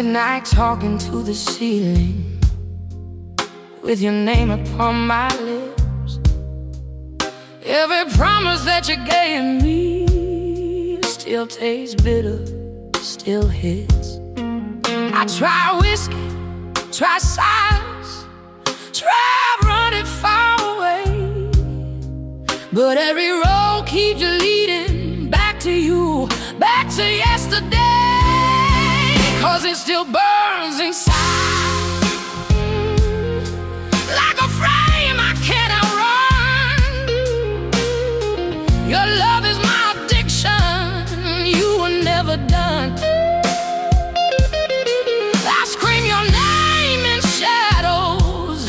Midnight talking to the ceiling, with your name upon my lips. Every promise that you gave me still tastes bitter, still hits. I try whiskey, try silence, try running far away, but every road keeps you leading back to you, back to yesterday. 'Cause it still burns inside, like a flame I cannot run. Your love is my addiction, you were never done. I scream your name in shadows,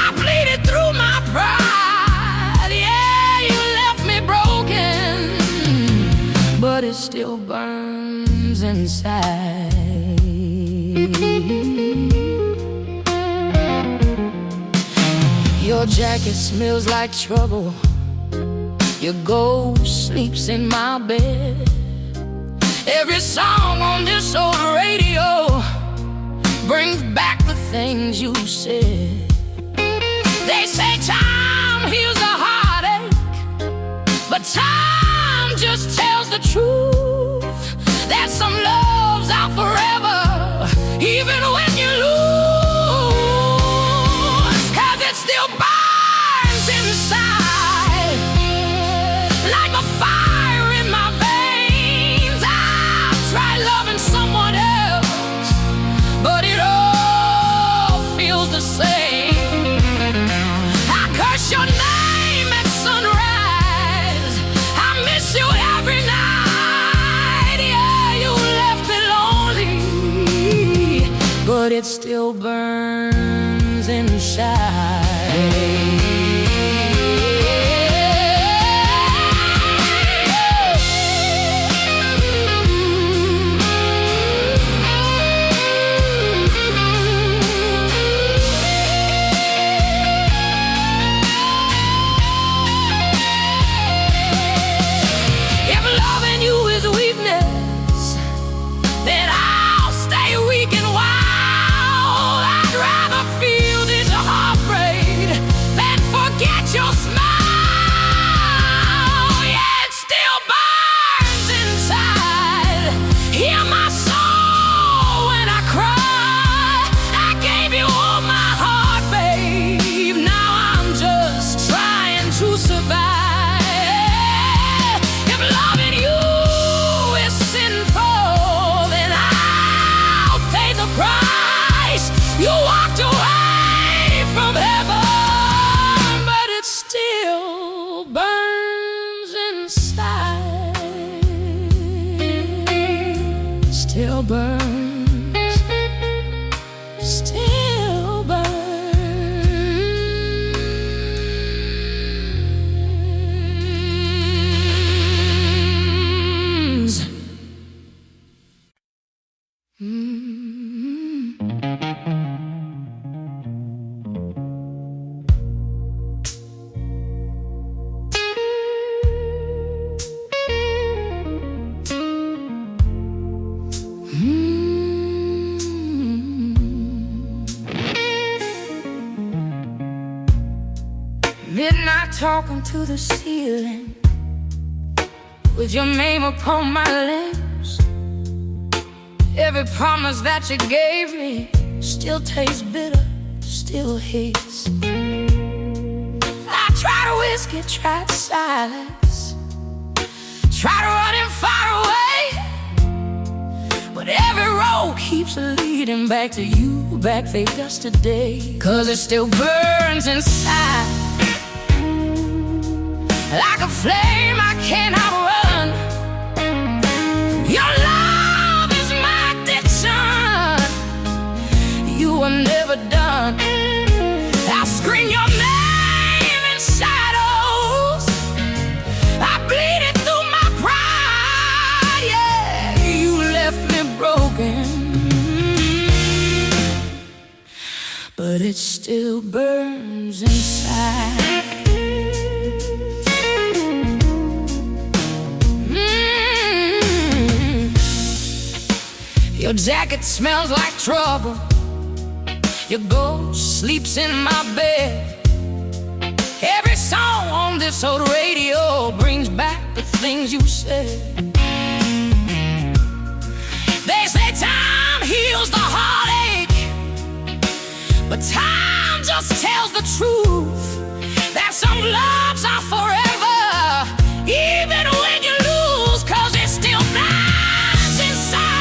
I bleed it through my pride. Yeah, you left me broken, but it still burns inside. Your jacket smells like trouble, your ghost sleeps in my bed. Every song on this old radio brings back the things you said. They say time heals a heartache, but time just tells the truth, that some love's out forever, even when you lose. 'Cause it still burns inside, like a fire in my veins. I've tried loving someone else, but it all feels the same. I curse your name at sunrise, I miss you every night. Yeah, you left me lonely, but it still burns inside. If loving you is weakness, then I'll stay weak and wild. I'd rather feel this heartbreak than forget your smile. Yeah, it still burns inside. Hear my soul when I cry. I gave you all my heart, babe. Now I'm just trying to survive. If loving you is sinful, then I'll pay the price. You walked away from heaven, but it still burns inside. Still burns, still burns. Midnight talking to the ceiling, with your name upon my lips. Every promise that you gave me still tastes bitter, still hits. I tried whiskey, tried silence, tried running far away, but every road keeps leading back to you, back there yesterday. 'Cause it still burns inside, like a flame I cannot run. Your love is my addiction, you were never done. I scream your name in shadows, I bleed it through my pride. Yeah, you left me broken, but it still burns inside. Your jacket smells like trouble. Your ghost sleeps in my bed. Every song on this old radio brings back the things you said. They say time heals the heartache, but time just tells the truth that some loves are forever, even when you lose, 'cause it still burns inside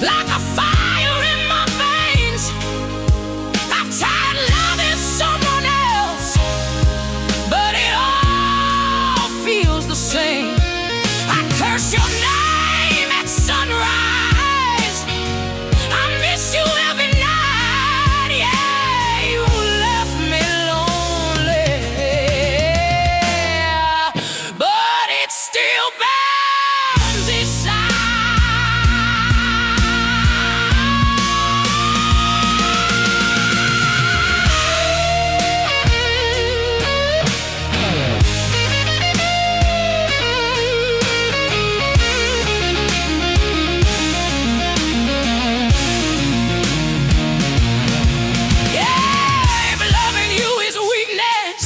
like a fire in my veins. I'm tired loving someone else, but it all feels the same. I curse your name at sunrise. I miss you every night. Yeah, you left me lonely, but it still burns inside. Yeah, if loving you is a weakness,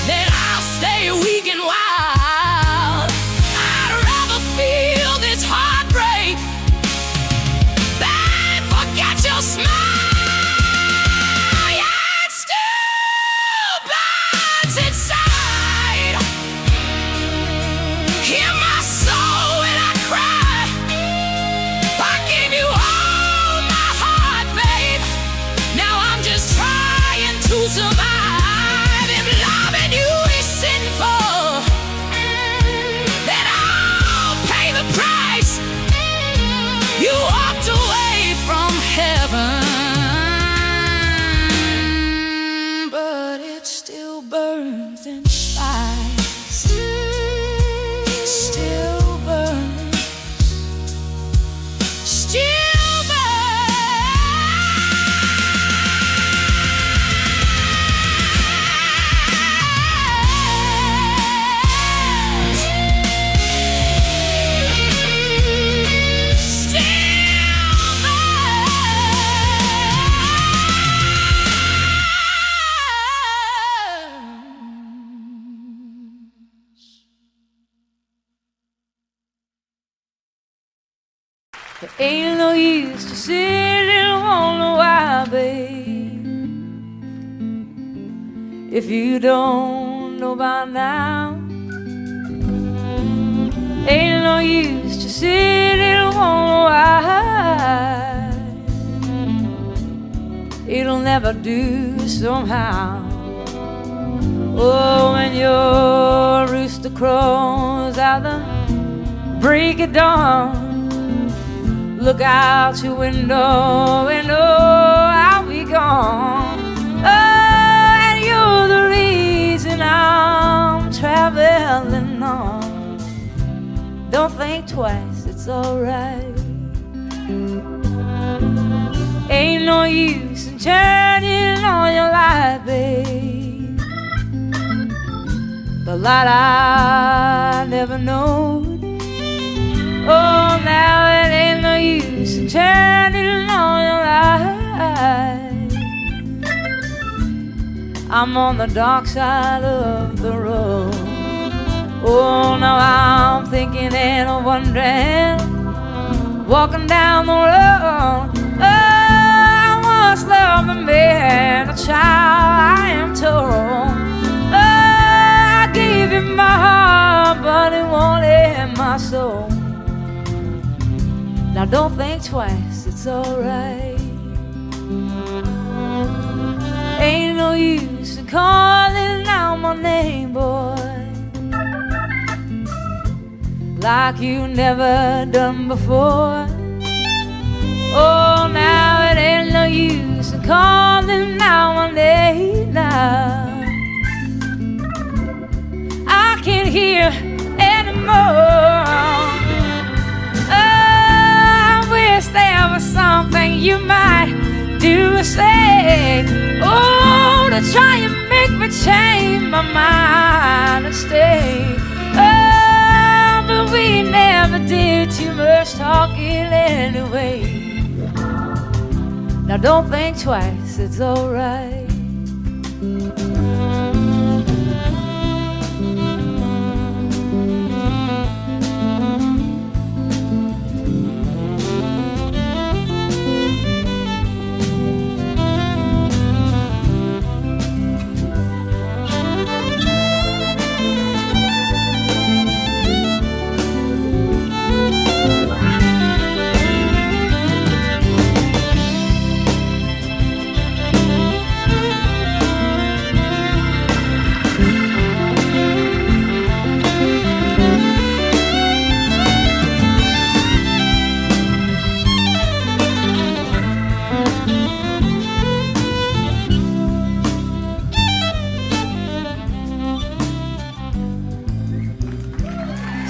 then I'll stay weak and wild. I'd rather feel this heartbreak than forget your smile. Yeah, it still burns inside. Hear my soul when I cry. I gave you all my heart, babe. Now I'm just trying to survive. If loving you is sinful, then I'll pay the price. You walked away from heaven, but it still burns inside. Still burns. Still burns. Still burns. There ain't no use to sit and wonder why, babe, if you don't know by now. Ain't no use to sit and wonder why. It'll never do somehow. Oh, when your rooster crows out the break of dawn, look out your window and oh, I'll be gone. Oh, and you're the reason I'm traveling on. Don't think twice, it's alright. Ain't no use in turning on your light, babe. The light I never knowed. Oh, now it ain't no use in turning on your light. I'm on the dark side of the road. Oh, now I'm thinking and wondering, walking down the road. Oh, I once loved a man, a child, I am told. Oh, I gave him my heart, but it wanted my soul. Now don't think twice, it's alright. Ain't no use in calling out my name, boy, like you never done before. Oh, now it ain't no use in calling out my name now. I can't hear anymore. There was something you might do or say, oh, to try and make me change my mind and stay. Oh, but we never did too much talking anyway. Now don't think twice, it's alright.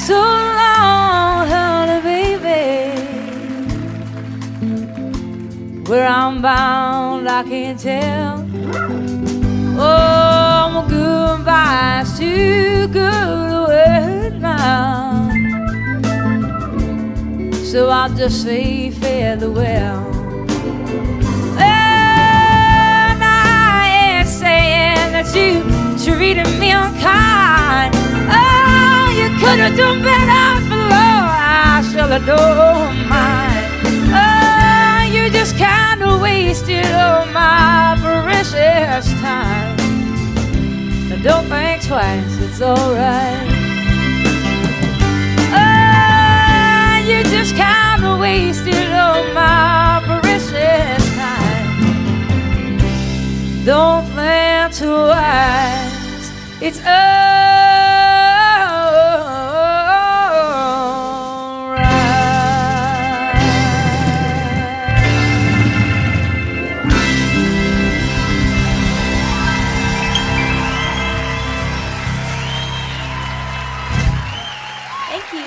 So long, honey, baby. Where I'm bound, I can't tell. Oh, my goodbye's too good to wait now. So I'll just say farewell. And I ain't saying that you treated me unkind. Oh, you could have done better for love. I should have known mine. Oh, you just kind of wasted all my precious time. Now don't think twice, it's alright. Oh, you just kind of wasted all my precious time. Don't think twice, it's alright. Thank you.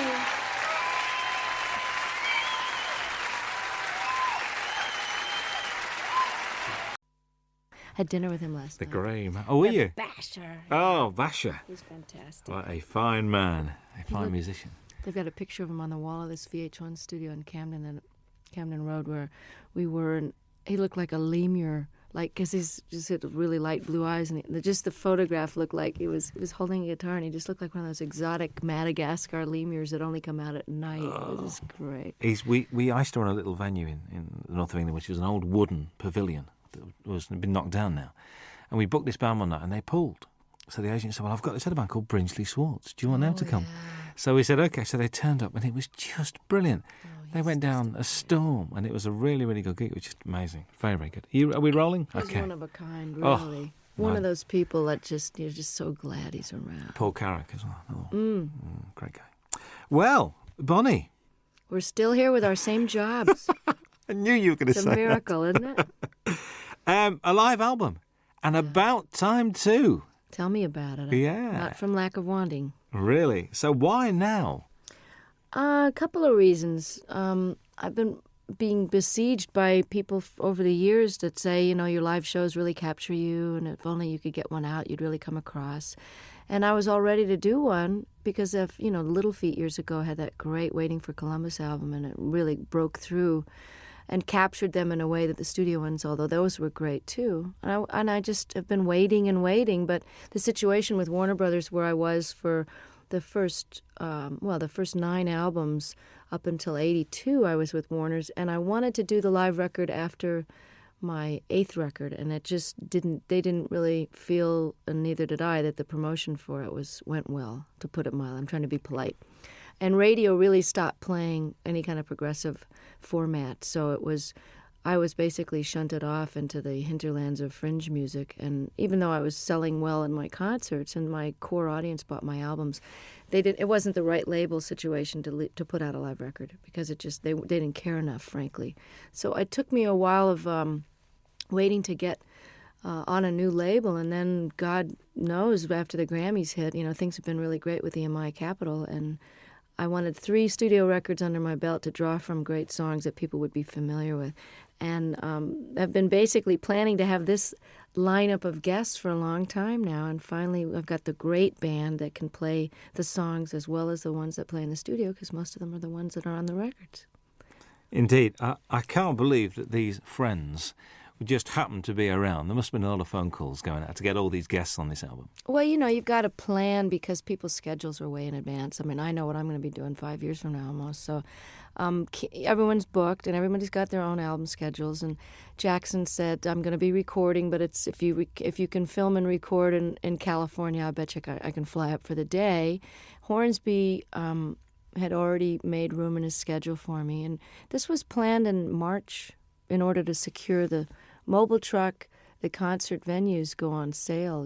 Had dinner with him last The night. Graham. Oh, were you? Basher. Oh, Basher. He's fantastic. What a fine man. A fine musician. They've got a picture of him on the wall of this VH1 studio in Camden Road where we were, and he looked like a lemur, like, because he's just had really light blue eyes, and just the photograph looked like he was holding a guitar, and he just looked like one of those exotic Madagascar lemurs that only come out at night. It was just great. We I used to run a little venue in the north of England, which was an old wooden pavilion that was been knocked down now, and we booked this band one night, and they pulled. So the agent said, "Well, I've got this other band called Brinsley Swartz. Do you want them to come?" Yeah. So we said, "Okay." So they turned up, and it was just brilliant. They went down a storm, and it was a really, really good gig. It was just amazing. Very, very good. Are we rolling? He's Okay. one of a kind, Oh, really. One of those people that you're just so glad he's around. Paul Carrick as well. Oh, great guy. Well, Bonnie. We're still here with our same jobs. I knew you were going to It's say a miracle, isn't it? that. A live album. And about time too. Tell me about it. Yeah. Not from lack of wanting. Really? So why now? A couple of reasons. I've been being besieged by people over the years that say, your live shows really capture you, and if only you could get one out, you'd really come across. And I was all ready to do one because of, Little Feat years ago had that great Waiting for Columbus album, and it really broke through and captured them in a way that the studio ones, although those were great too. And I just have been waiting and waiting, but the situation with Warner Brothers where I was for the first 9 albums up until 82, I was with Warner's, and I wanted to do the live record after my 8th record, and it just they didn't really feel, and neither did I, that the promotion for it went well, to put it mildly. I'm trying to be polite. And radio really stopped playing any kind of progressive format, so I was basically shunted off into the hinterlands of fringe music. And even though I was selling well in my concerts and my core audience bought my albums, it wasn't the right label situation to put out a live record, because they didn't care enough, frankly. So it took me a while of waiting to get on a new label, and then God knows, after the Grammys hit, things have been really great with EMI Capital, and I wanted 3 studio records under my belt to draw from great songs that people would be familiar with. And I've been basically planning to have this lineup of guests for a long time now. And finally, I've got the great band that can play the songs as well as the ones that play in the studio, because most of them are the ones that are on the records. Indeed. I can't believe that these friends just happened to be around. There must have been a lot of phone calls going out to get all these guests on this album. Well, you've got to plan because people's schedules are way in advance. I mean, I know what I'm going to be doing 5 years from now almost. So everyone's booked and everybody's got their own album schedules. And Jackson said, I'm going to be recording, but it's if you can film and record in California, I bet you I can fly up for the day. Hornsby had already made room in his schedule for me. And this was planned in March in order to secure the mobile truck. The concert venues go on sale,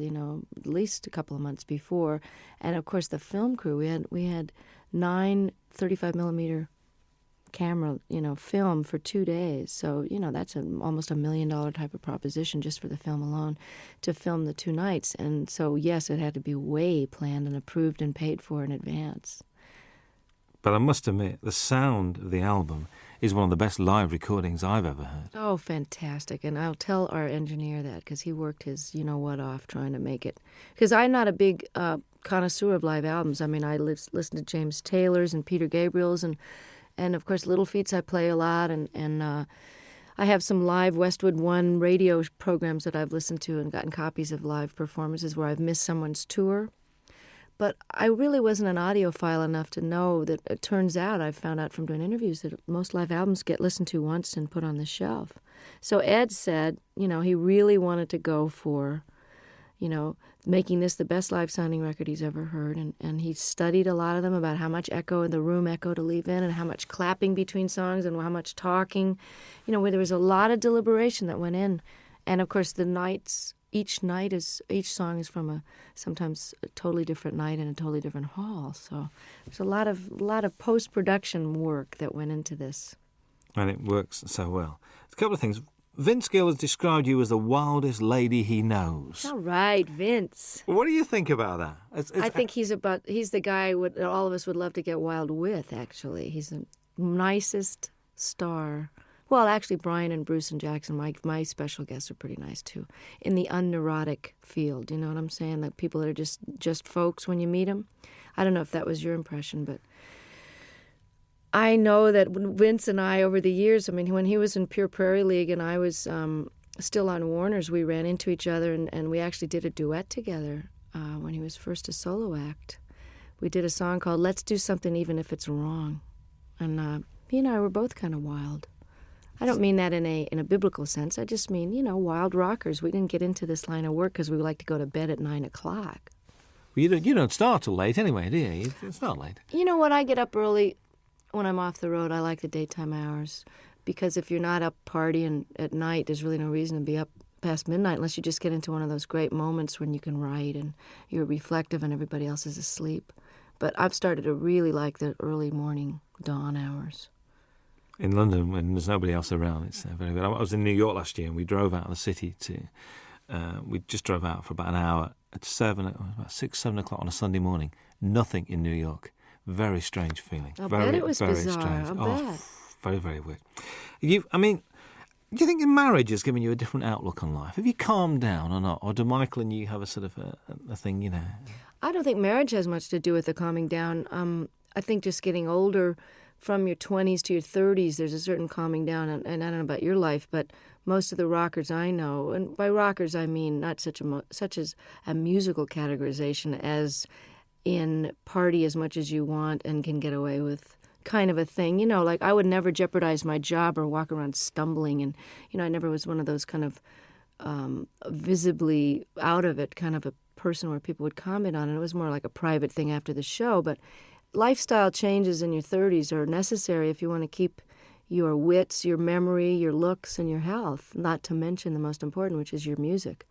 at least a couple of months before. And, of course, the film crew, we had 9 35-millimeter camera, film for 2 days. So, that's almost $1 million type of proposition just for the film alone to film the 2 nights. And so, yes, it had to be way planned and approved and paid for in advance. But I must admit, the sound of the album is one of the best live recordings I've ever heard. Oh, fantastic. And I'll tell our engineer that because he worked his you-know-what off trying to make it. Because I'm not a big connoisseur of live albums. I mean, I listen to James Taylor's and Peter Gabriel's and of course, Little Feats I play a lot. And I have some live Westwood One radio programs that I've listened to and gotten copies of live performances where I've missed someone's tour. But I really wasn't an audiophile enough to know that it turns out, I found out from doing interviews, that most live albums get listened to once and put on the shelf. So Ed said, he really wanted to go for, making this the best live-sounding record he's ever heard. And he studied a lot of them about how much the room echo to leave in and how much clapping between songs and how much talking. Where there was a lot of deliberation that went in. And, of course, each song is from sometimes a totally different night in a totally different hall. So there's a lot of post-production work that went into this. And it works so well. A couple of things. Vince Gill has described you as the wildest lady he knows. All right, Vince. What do you think about that? I think he's the guy all of us would love to get wild with, actually. He's the nicest star. Well, actually, Brian and Bruce and Jackson, my special guests, are pretty nice, too, in the unneurotic field. You know what I'm saying? Like people that are just folks when you meet them. I don't know if that was your impression, but I know that Vince and I, over the years, I mean, when he was in Pure Prairie League and I was still on Warner's, we ran into each other and we actually did a duet together when he was first a solo act. We did a song called Let's Do Something Even If It's Wrong. And he and I were both kind of wild. I don't mean that in a biblical sense. I just mean, wild rockers. We didn't get into this line of work because we like to go to bed at 9 o'clock. Well, you don't start till late anyway, do you? It's not late. You know what? I get up early when I'm off the road. I like the daytime hours because if you're not up partying at night, there's really no reason to be up past midnight unless you just get into one of those great moments when you can write and you're reflective and everybody else is asleep. But I've started to really like the early morning dawn hours. In London, when there's nobody else around, it's very good. I was in New York last year, and we drove out of the city we just drove out for about an hour at about 6, 7 o'clock on a Sunday morning. Nothing in New York. Very strange feeling. I bet it was very bizarre. Strange. I bet. Very, very weird. Do you think your marriage has given you a different outlook on life? Have you calmed down or not? Or do Michael and you have a sort of a thing, I don't think marriage has much to do with the calming down. I think just getting older, from your 20s to your 30s, there's a certain calming down, and I don't know about your life, but most of the rockers I know, and by rockers I mean not such as a musical categorization as in party as much as you want and can get away with kind of a thing. Like I would never jeopardize my job or walk around stumbling, and I never was one of those kind of visibly out of it kind of a person where people would comment on it. It was more like a private thing after the show, but lifestyle changes in your 30s are necessary if you want to keep your wits, your memory, your looks, and your health, not to mention the most important, which is your music.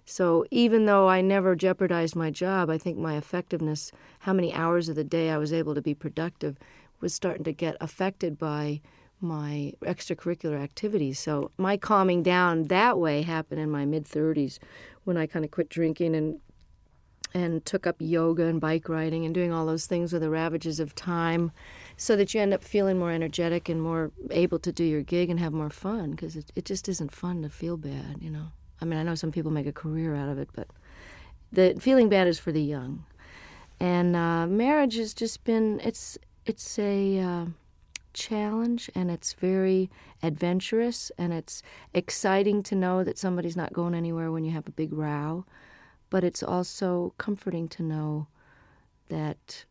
So even though I never jeopardized my job, I think my effectiveness, how many hours of the day I was able to be productive, was starting to get affected by my extracurricular activities. So my calming down that way happened in my mid-30s when I kind of quit drinking and and took up yoga and bike riding and doing all those things with the ravages of time, so that you end up feeling more energetic and more able to do your gig and have more fun, because it just isn't fun to feel bad, you know. I mean, I know some people make a career out of it, but the feeling bad is for the young. And marriage has just been, it's a challenge, and it's very adventurous, and it's exciting to know that somebody's not going anywhere when you have a big row. But it's also comforting to know that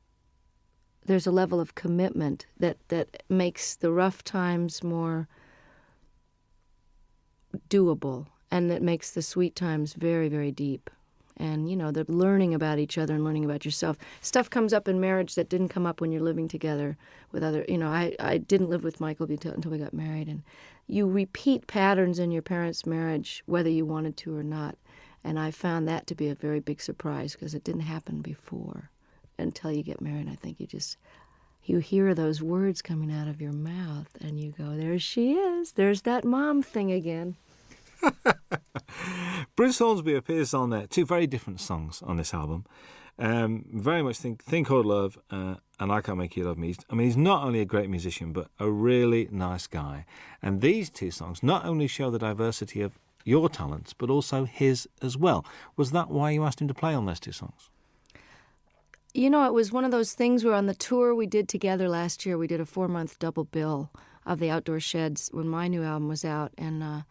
there's a level of commitment that makes the rough times more doable, and that makes the sweet times very, very deep. And, you know, the learning about each other and learning about yourself. Stuff comes up in marriage that didn't come up when you're living together with other, you know, I didn't live with Michael until we got married. And you repeat patterns in your parents' marriage, whether you wanted to or not. And I found that to be a very big surprise, because it didn't happen before until you get married. I think you hear those words coming out of your mouth and you go, there she is. There's that mom thing again. Bruce Hornsby appears on two very different songs on this album. Very much Thing Called Love and I Can't Make You Love Me. I mean, he's not only a great musician, but a really nice guy. And these two songs not only show the diversity of your talents, but also his as well. Was that why you asked him to play on those two songs? You know, it was one of those things where on the tour we did together last year, we did a 4-month double bill of the Outdoor Sheds when my new album was out. And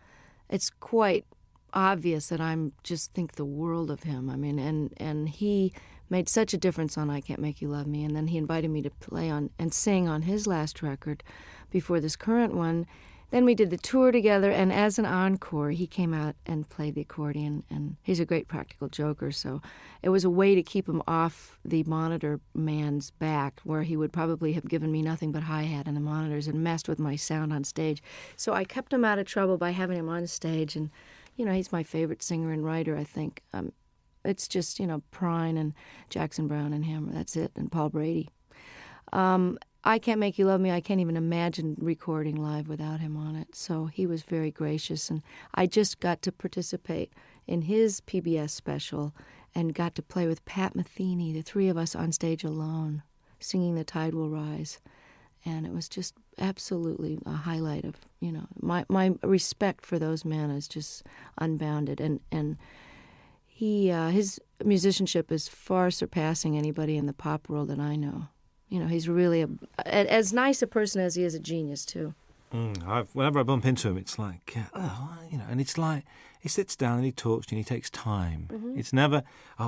it's quite obvious that I just think the world of him. I mean, and he made such a difference on I Can't Make You Love Me. And then he invited me to play on and sing on his last record before this current one. Then we did the tour together, and as an encore, he came out and played the accordion, and he's a great practical joker, so it was a way to keep him off the monitor man's back, where he would probably have given me nothing but hi-hat and the monitors and messed with my sound on stage. So I kept him out of trouble by having him on stage, and, you know, he's my favorite singer and writer, I think. It's just, you know, Prine and Jackson Browne and him, that's it, and Paul Brady. I Can't Make You Love Me, I can't even imagine recording live without him on it. So he was very gracious, and I just got to participate in his PBS special and got to play with Pat Metheny, the three of us on stage alone, singing The Tide Will Rise. And it was just absolutely a highlight of, you know, my respect for those men is just unbounded. And his musicianship is far surpassing anybody in the pop world that I know. You know, he's really as nice a person as he is a genius, too. Whenever I bump into him, it's like, you know, and it's like he sits down and he talks and he takes time. Mm-hmm. It's never,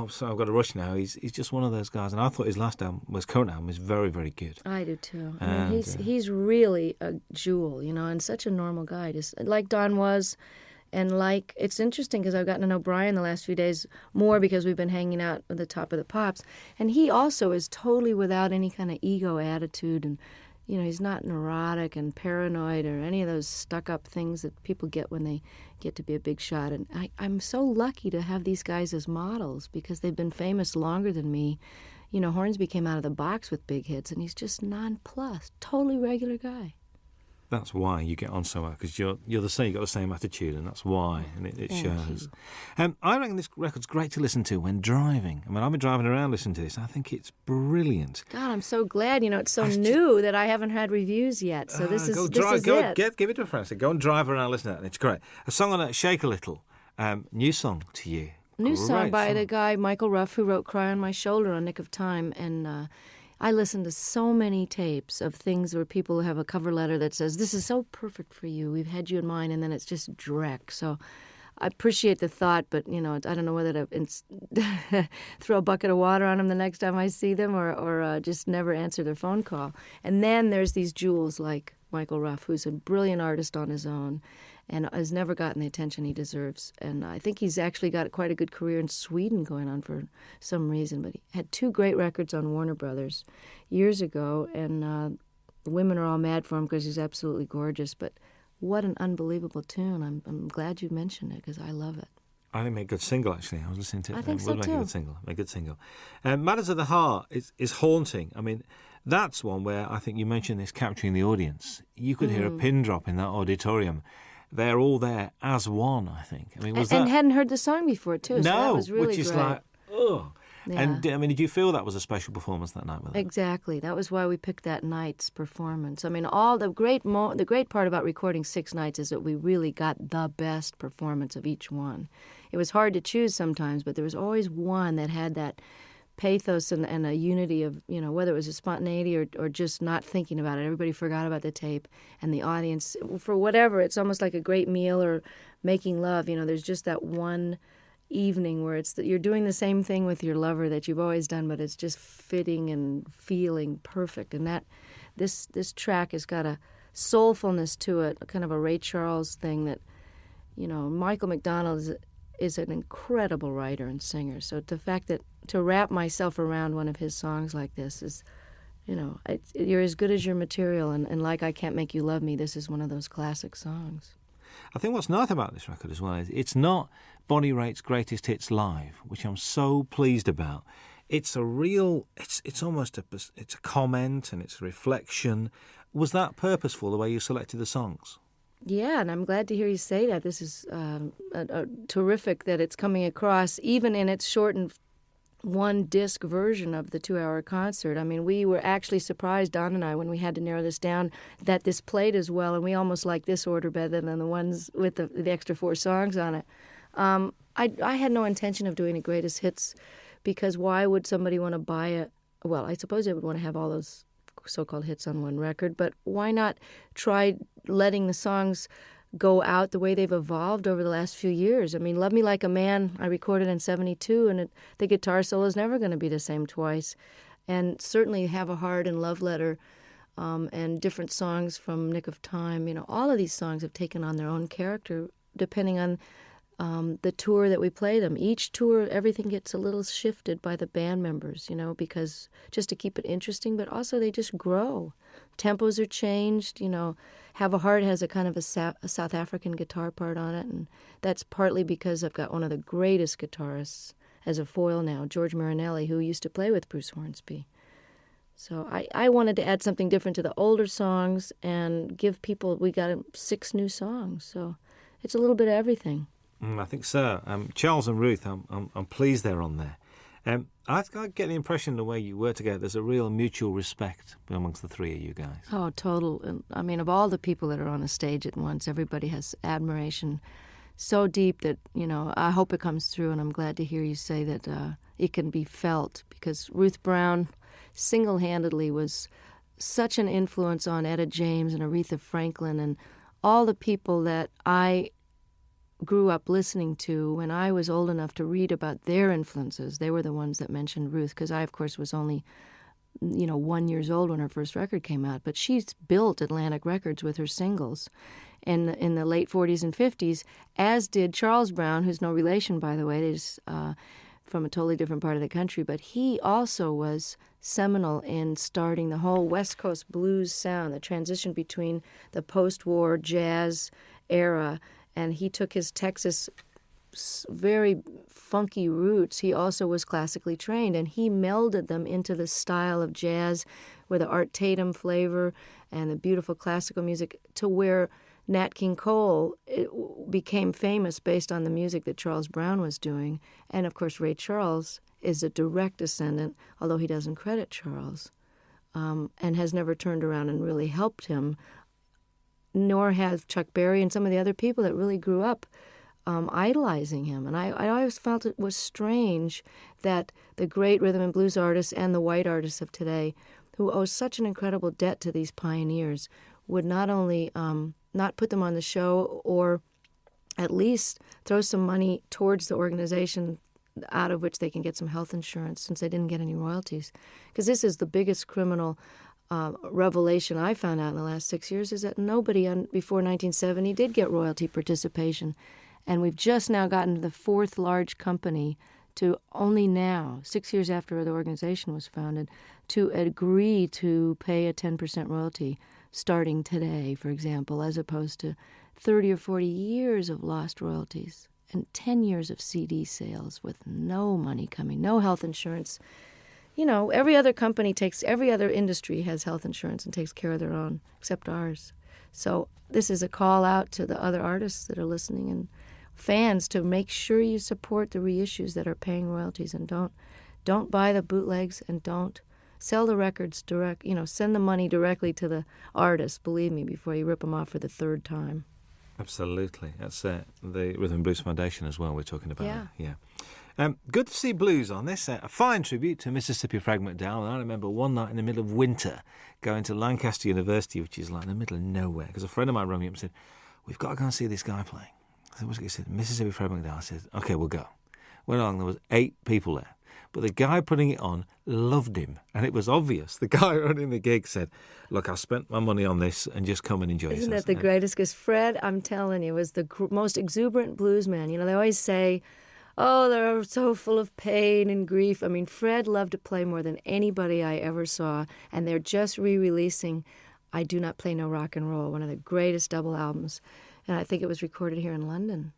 so I've got to rush now. He's just one of those guys. And I thought his current album was very, very good. I do, too. I mean, he's really a jewel, you know, and such a normal guy, just like Don was. And it's interesting because I've gotten to know Brian the last few days more because we've been hanging out at the Top of the Pops. And he also is totally without any kind of ego attitude. And, you know, he's not neurotic and paranoid or any of those stuck-up things that people get when they get to be a big shot. And I'm so lucky to have these guys as models because they've been famous longer than me. You know, Hornsby came out of the box with big hits, and he's just nonplussed, totally regular guy. That's why you get on so well, because you're the same. You've got the same attitude, and that's why, and it shows. I reckon this record's great to listen to when driving. I mean, I've been driving around listening to this. I think it's brilliant. God, I'm so glad. You know, it's so new that I haven't had reviews yet. So this is it. Give it to a friend. So go and drive around, listen to that, and it's great. A song on it, Shake a Little. New song to you. New song by the guy Michael Ruff, who wrote "Cry on My Shoulder" on Nick of Time, and. I listen to so many tapes of things where people have a cover letter that says, this is so perfect for you, we've had you in mind, and then it's just dreck. So I appreciate the thought, but, you know, I don't know whether to throw a bucket of water on them the next time I see them or just never answer their phone call. And then there's these jewels like Michael Ruff, who's a brilliant artist on his own and has never gotten the attention he deserves. And I think he's actually got quite a good career in Sweden going on for some reason. But he had 2 great records on Warner Brothers years ago, and the women are all mad for him because he's absolutely gorgeous. But what an unbelievable tune. I'm glad you mentioned it because I love it. I think it made a good single, actually. I was listening to it. I think so, too. A good single. Matters of the Heart is haunting. I mean, that's one where I think you mentioned this capturing the audience. You could hear a pin drop in that auditorium. They're all there as one, I think. I mean, and hadn't heard the song before, too. No, so that was really which is great. like, oh. Yeah. And I mean, did you feel that was a special performance that night with them? Exactly. That was why we picked that night's performance. I mean, all the great part about recording 6 nights is that we really got the best performance of each one. It was hard to choose sometimes, but there was always one that had that pathos and a unity of, you know, whether it was a spontaneity or just not thinking about it. Everybody forgot about the tape, and the audience, for whatever, it's almost like a great meal or making love. You know, there's just that one evening where it's that you're doing the same thing with your lover that you've always done, but it's just fitting and feeling perfect. And that this track has got a soulfulness to it, a kind of a Ray Charles thing that, you know, Michael McDonald is an incredible writer and singer. So the fact that to wrap myself around one of his songs like this is, you know, you're as good as your material. And like I Can't Make You Love Me, this is one of those classic songs. I think what's nice about this record as well is it's not Bonnie Raitt's greatest hits live, which I'm so pleased about. It's a real, it's almost it's a comment and it's a reflection. Was that purposeful, the way you selected the songs? Yeah, and I'm glad to hear you say that. This is terrific that it's coming across, even in its shortened one-disc version of the 2-hour concert. I mean, we were actually surprised, Don and I, when we had to narrow this down, that this played as well, and we almost like this order better than the ones with the extra 4 songs on it. I had no intention of doing a greatest hits, because why would somebody want to buy it? Well, I suppose they would want to have all those so-called hits on one record, but why not try letting the songs go out the way they've evolved over the last few years? I mean, Love Me Like a Man, I recorded in 72, and the guitar solo is never going to be the same twice. And certainly Have a Heart and Love Letter and different songs from Nick of Time, you know, all of these songs have taken on their own character depending on the tour that we play them. Each tour, everything gets a little shifted by the band members, you know, because just to keep it interesting, but also they just grow. Tempos are changed, you know. Have a Heart has a kind of a South African guitar part on it, and that's partly because I've got one of the greatest guitarists as a foil now, George Marinelli, who used to play with Bruce Hornsby. So I wanted to add something different to the older songs and give people, we got 6 new songs, so it's a little bit of everything. I think so. Charles and Ruth, I'm pleased they're on there. I get the impression the way you work together, there's a real mutual respect amongst the 3 of you guys. Oh, total. And I mean, of all the people that are on the stage at once, everybody has admiration so deep that, you know, I hope it comes through, and I'm glad to hear you say that it can be felt, because Ruth Brown single-handedly was such an influence on Etta James and Aretha Franklin and all the people that I grew up listening to when I was old enough to read about their influences. They were the ones that mentioned Ruth, because I, of course, was only, 1 year old when her first record came out. But she's built Atlantic Records with her singles in the late 40s and 50s, as did Charles Brown, who's no relation, by the way. He's from a totally different part of the country. But he also was seminal in starting the whole West Coast blues sound, the transition between the post-war jazz era. And he took his Texas very funky roots. He also was classically trained, and he melded them into the style of jazz with the Art Tatum flavor and the beautiful classical music, to where Nat King Cole became famous based on the music that Charles Brown was doing. And, of course, Ray Charles is a direct descendant, although he doesn't credit Charles, and has never turned around and really helped him, nor have Chuck Berry and some of the other people that really grew up idolizing him. And I always felt it was strange that the great rhythm and blues artists and the white artists of today, who owe such an incredible debt to these pioneers, would not only not put them on the show, or at least throw some money towards the organization out of which they can get some health insurance, since they didn't get any royalties. Because this is the biggest criminal revelation I found out in the last 6 years, is that nobody before 1970 did get royalty participation. And we've just now gotten the 4th large company to only now, 6 years after the organization was founded, to agree to pay a 10% royalty starting today, for example, as opposed to 30 or 40 years of lost royalties and 10 years of CD sales with no money coming, no health insurance. You know, every other industry has health insurance and takes care of their own, except ours. So this is a call out to the other artists that are listening and fans to make sure you support the reissues that are paying royalties, and don't don't buy the bootlegs and don't sell the records direct. Send the money directly to the artist, believe me, before you rip them off for the third time. Absolutely. That's the Rhythm and Blues Foundation as well we're talking about. Yeah. Good to see blues on this. A fine tribute to Mississippi Fred McDowell. And I remember one night in the middle of winter going to Lancaster University, which is like in the middle of nowhere, because a friend of mine rang me up and said, we've got to go and see this guy playing. I said, what's it? He said, Mississippi Fred McDowell. I said, OK, we'll go. Went along, there was 8 people there. But the guy putting it on loved him, and it was obvious. The guy running the gig said, look, I spent my money on this and just come and enjoy yourself. Isn't that the greatest? Because Fred, I'm telling you, was the most exuberant blues man. They always say, oh, they're so full of pain and grief. I mean, Fred loved to play more than anybody I ever saw, and they're just re-releasing I Do Not Play No Rock and Roll, one of the greatest double albums, and I think it was recorded here in London.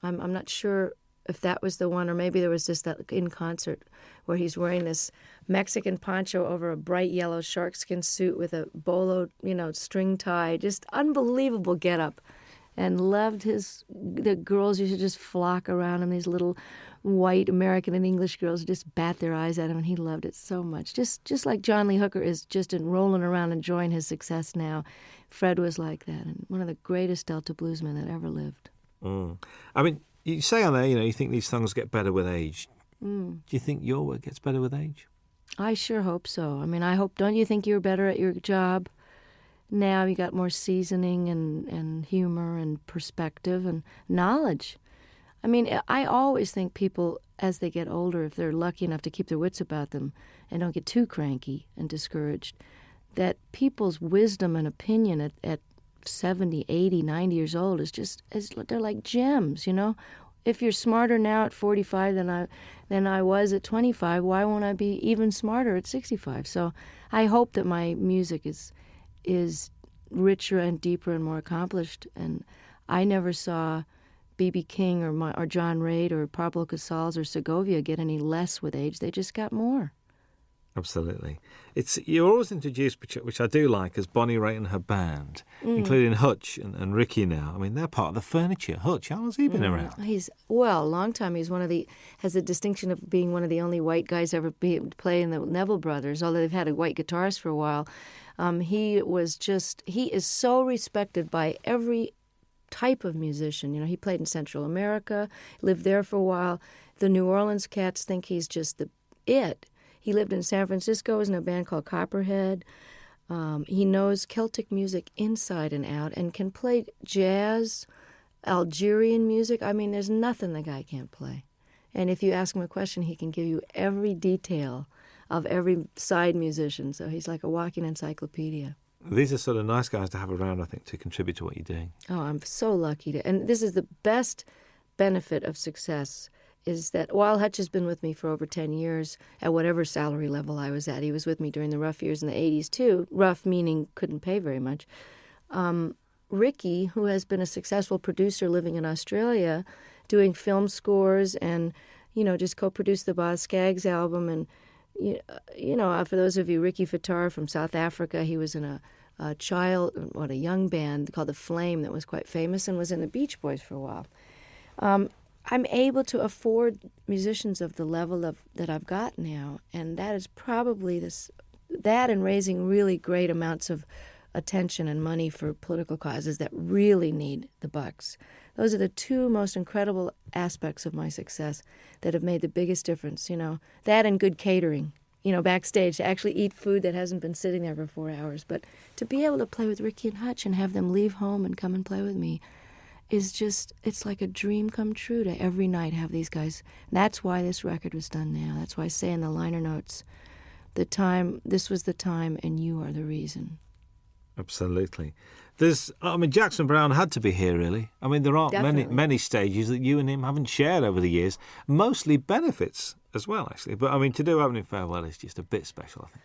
I'm not sure if that was the one, or maybe there was just that in concert where he's wearing this Mexican poncho over a bright yellow sharkskin suit with a bolo, string tie, just unbelievable getup, and loved the girls used to just flock around him, these little white American and English girls just bat their eyes at him, and he loved it so much. Just like John Lee Hooker is just rolling around enjoying his success now, Fred was like that, and one of the greatest Delta bluesmen that ever lived. I mean, you say on there, you think these songs get better with age. Do you think your work gets better with age? I sure hope so. I mean, don't you think you're better at your job now? You got more seasoning and humor and perspective and knowledge. I mean, I always think people, as they get older, if they're lucky enough to keep their wits about them and don't get too cranky and discouraged, that people's wisdom and opinion at 70, 80, 90 years old they're like gems, If you're smarter now at 45 than I was at 25, why won't I be even smarter at 65? So I hope that my music is richer and deeper and more accomplished. And I never saw B.B. King or John Reid or Pablo Casals or Segovia get any less with age. They just got more. Absolutely. You're always introduced, which I do like, as Bonnie Raitt and her band, including Hutch and Ricky now. I mean, they're part of the furniture. Hutch, how long has he been around? A long time. He's has the distinction of being one of the only white guys ever play in the Neville Brothers, although they've had a white guitarist for a while. He is so respected by every type of musician. He played in Central America, lived there for a while. The New Orleans cats think he's just it. He lived in San Francisco, was in a band called Copperhead. He knows Celtic music inside and out and can play jazz, Algerian music. I mean, there's nothing the guy can't play. And if you ask him a question, he can give you every detail of every side musician. So he's like a walking encyclopedia. These are sort of nice guys to have around, I think, to contribute to what you're doing. Oh, I'm so lucky to. And this is the best benefit of success, is that while Hutch has been with me for over 10 years, at whatever salary level I was at, he was with me during the rough years in the 80s too, rough meaning couldn't pay very much. Ricky, who has been a successful producer living in Australia, doing film scores and, just co-produced the Boz Scaggs album. And, for those of you, Ricky Fattar from South Africa, he was in a young band called The Flame that was quite famous and was in the Beach Boys for a while. I'm able to afford musicians of the level that I've got now, and that is probably that and raising really great amounts of attention and money for political causes that really need the bucks. Those are the two most incredible aspects of my success that have made the biggest difference, that and good catering, backstage, to actually eat food that hasn't been sitting there for 4 hours. But to be able to play with Ricky and Hutch and have them leave home and come and play with me it's like a dream come true to every night have these guys. And that's why this record was done now. That's why I say in the liner notes, this was the time and you are the reason. Absolutely. Jackson Browne had to be here, really. I mean, there aren't many stages that you and him haven't shared over the years, mostly benefits as well, actually. But, to do Opening Farewell is just a bit special, I think.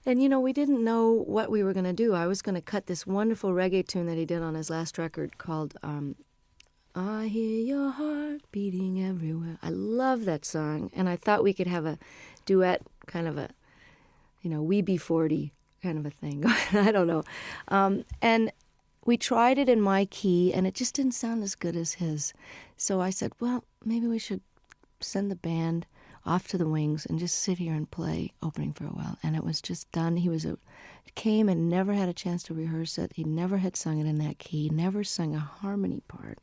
And, we didn't know what we were going to do. I was going to cut this wonderful reggae tune that he did on his last record called I Hear Your Heart Beating Everywhere. I love that song. And I thought we could have a duet, kind of a, We Be 40 kind of a thing. I don't know. And we tried it in my key, and it just didn't sound as good as his. So I said, well, maybe we should send the band off to the wings and just sit here and play Opening Farewell. And it was just done. Came and never had a chance to rehearse it. He never had sung it in that key, never sung a harmony part.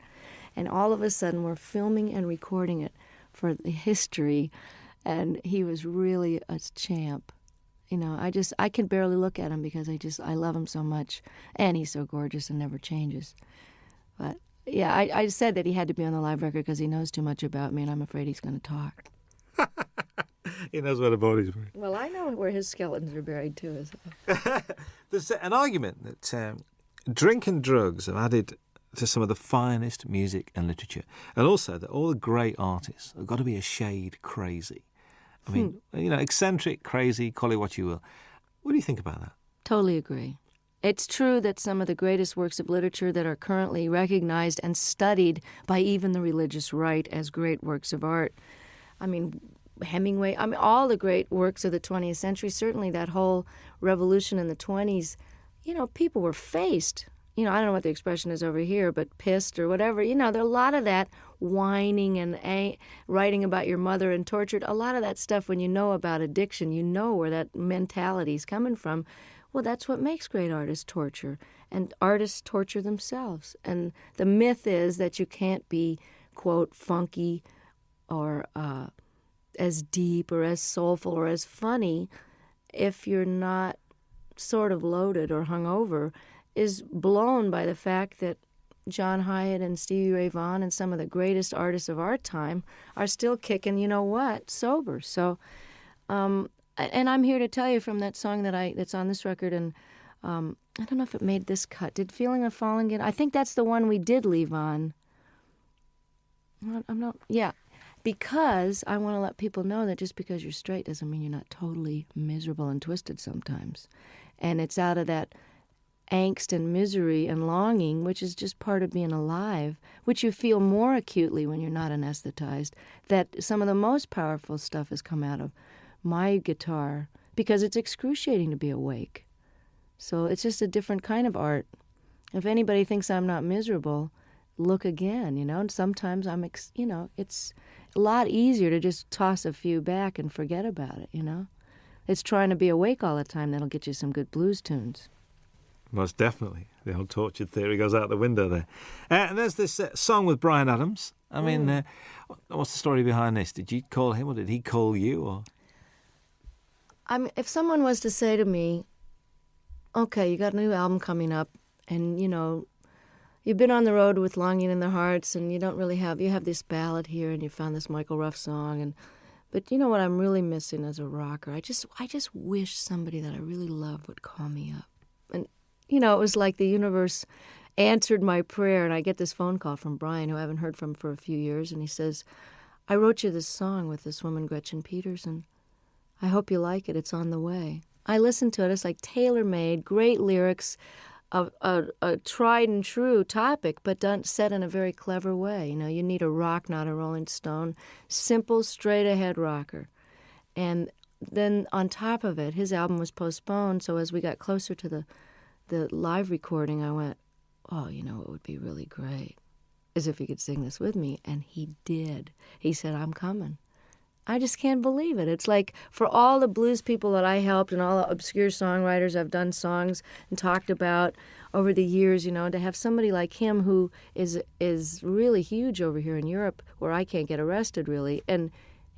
And all of a sudden we're filming and recording it for the history, and he was really a champ. You know, I can barely look at him because I love him so much, and he's so gorgeous and never changes. But yeah, I said that he had to be on the live record because he knows too much about me, and I'm afraid he's going to talk. He knows where the body's buried. Well, I know where his skeletons are buried too. There's an argument that drink and drugs have added to some of the finest music and literature, and also that all the great artists have got to be a shade crazy. I mean, you know, eccentric, crazy, call it what you will. What do you think about that? Totally agree. It's true that some of the greatest works of literature that are currently recognized and studied by even the religious right as great works of art. I mean, Hemingway, all the great works of the 20th century, certainly that whole revolution in the 20s, you know, people were faced. You know, I don't know what the expression is over here, but pissed or whatever. You know, there are a lot of that whining and writing about your mother and tortured. A lot of that stuff, when you know about addiction, you know where that mentality is coming from. Well, that's what makes great artists torture. And artists torture themselves. And the myth is that you can't be, quote, funky or as deep or as soulful or as funny if you're not sort of loaded or hungover, is blown by the fact that John Hyatt and Stevie Ray Vaughan and some of the greatest artists of our time are still kicking, you know what, sober. So, and I'm here to tell you from that song that's on this record, and I don't know if it made this cut. Did Feeling of Falling get? I think that's the one we did leave on. I'm not. Yeah, because I want to let people know that just because you're straight doesn't mean you're not totally miserable and twisted sometimes, and it's out of that angst and misery and longing, which is just part of being alive, which you feel more acutely when you're not anesthetized, that some of the most powerful stuff has come out of my guitar, because it's excruciating to be awake. So it's just a different kind of art. If anybody thinks I'm not miserable, look again, you know. And sometimes it's a lot easier to just toss a few back and forget about it, you know. It's trying to be awake all the time that'll get you some good blues tunes. Most definitely. The old tortured theory goes out the window there. And there's this song with Bryan Adams. I mean, what's the story behind this? Did you call him or did he call you? Or if someone was to say to me, okay, you got a new album coming up, and, you know, you've been on the road with Longing in Their Hearts, and you have this ballad here, and you found this Michael Ruff song, but you know what I'm really missing as a rocker? I just wish somebody that I really love would call me up. And you know, it was like the universe answered my prayer, and I get this phone call from Brian, who I haven't heard from for a few years, and he says, I wrote you this song with this woman, Gretchen Peterson. I hope you like it. It's on the way. I listened to it. It's like tailor-made, great lyrics, a tried and true topic, but set in a very clever way. You know, you need a rock, not a Rolling Stone. Simple, straight-ahead rocker. And then on top of it, his album was postponed, so as we got closer to the live recording, I went, oh, you know, it would be really great is if he could sing this with me. And he did. He said, I'm coming. I just can't believe it. It's like for all the blues people that I helped and all the obscure songwriters I've done songs and talked about over the years, you know, to have somebody like him who is really huge over here in Europe where I can't get arrested really. And,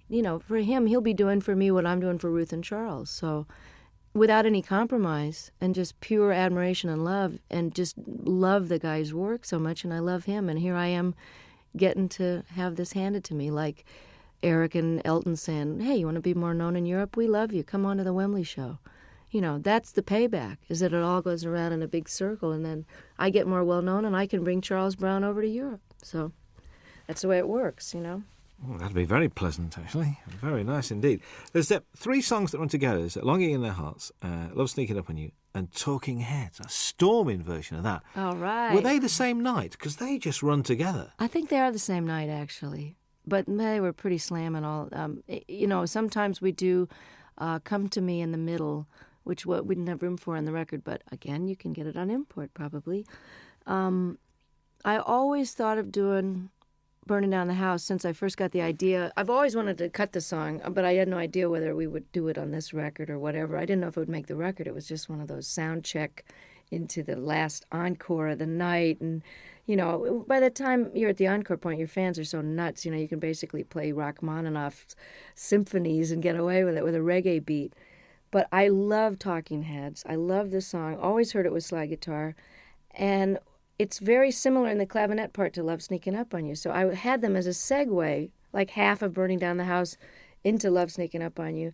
you know, for him, he'll be doing for me what I'm doing for Ruth and Charles. So without any compromise and just pure admiration and love, and just love the guy's work so much, and I love him. And here I am getting to have this handed to me, like Eric and Elton saying, hey, you want to be more known in Europe? We love you. Come on to the Wembley show. You know, that's the payback, is that it all goes around in a big circle, and then I get more well-known, and I can bring Charles Brown over to Europe. So that's the way it works, you know. Oh, that'd be very pleasant, actually. Very nice indeed. There's 3 songs that run together. There's Longing in Their Hearts, Love Sneaking Up on You, and Talking Heads, a storming version of that. All right. Were they the same night? Because they just run together. I think they are the same night, actually. But they were pretty slamming all. You know, sometimes we do Come to Me in the Middle, which we didn't have room for on the record. But again, you can get it on import, probably. I always thought of doing Burning Down the House since I first got the idea. I've always wanted to cut the song, but I had no idea whether we would do it on this record or whatever. I didn't know if it would make the record. It was just one of those sound check into the last encore of the night. And, you know, by the time you're at the encore point, your fans are so nuts. You know, you can basically play Rachmaninoff's symphonies and get away with it with a reggae beat. But I love Talking Heads. I love this song. Always heard it with slide guitar. And it's very similar in the clavinet part to Love Sneaking Up on You. So I had them as a segue, like half of Burning Down the House into Love Sneaking Up on You.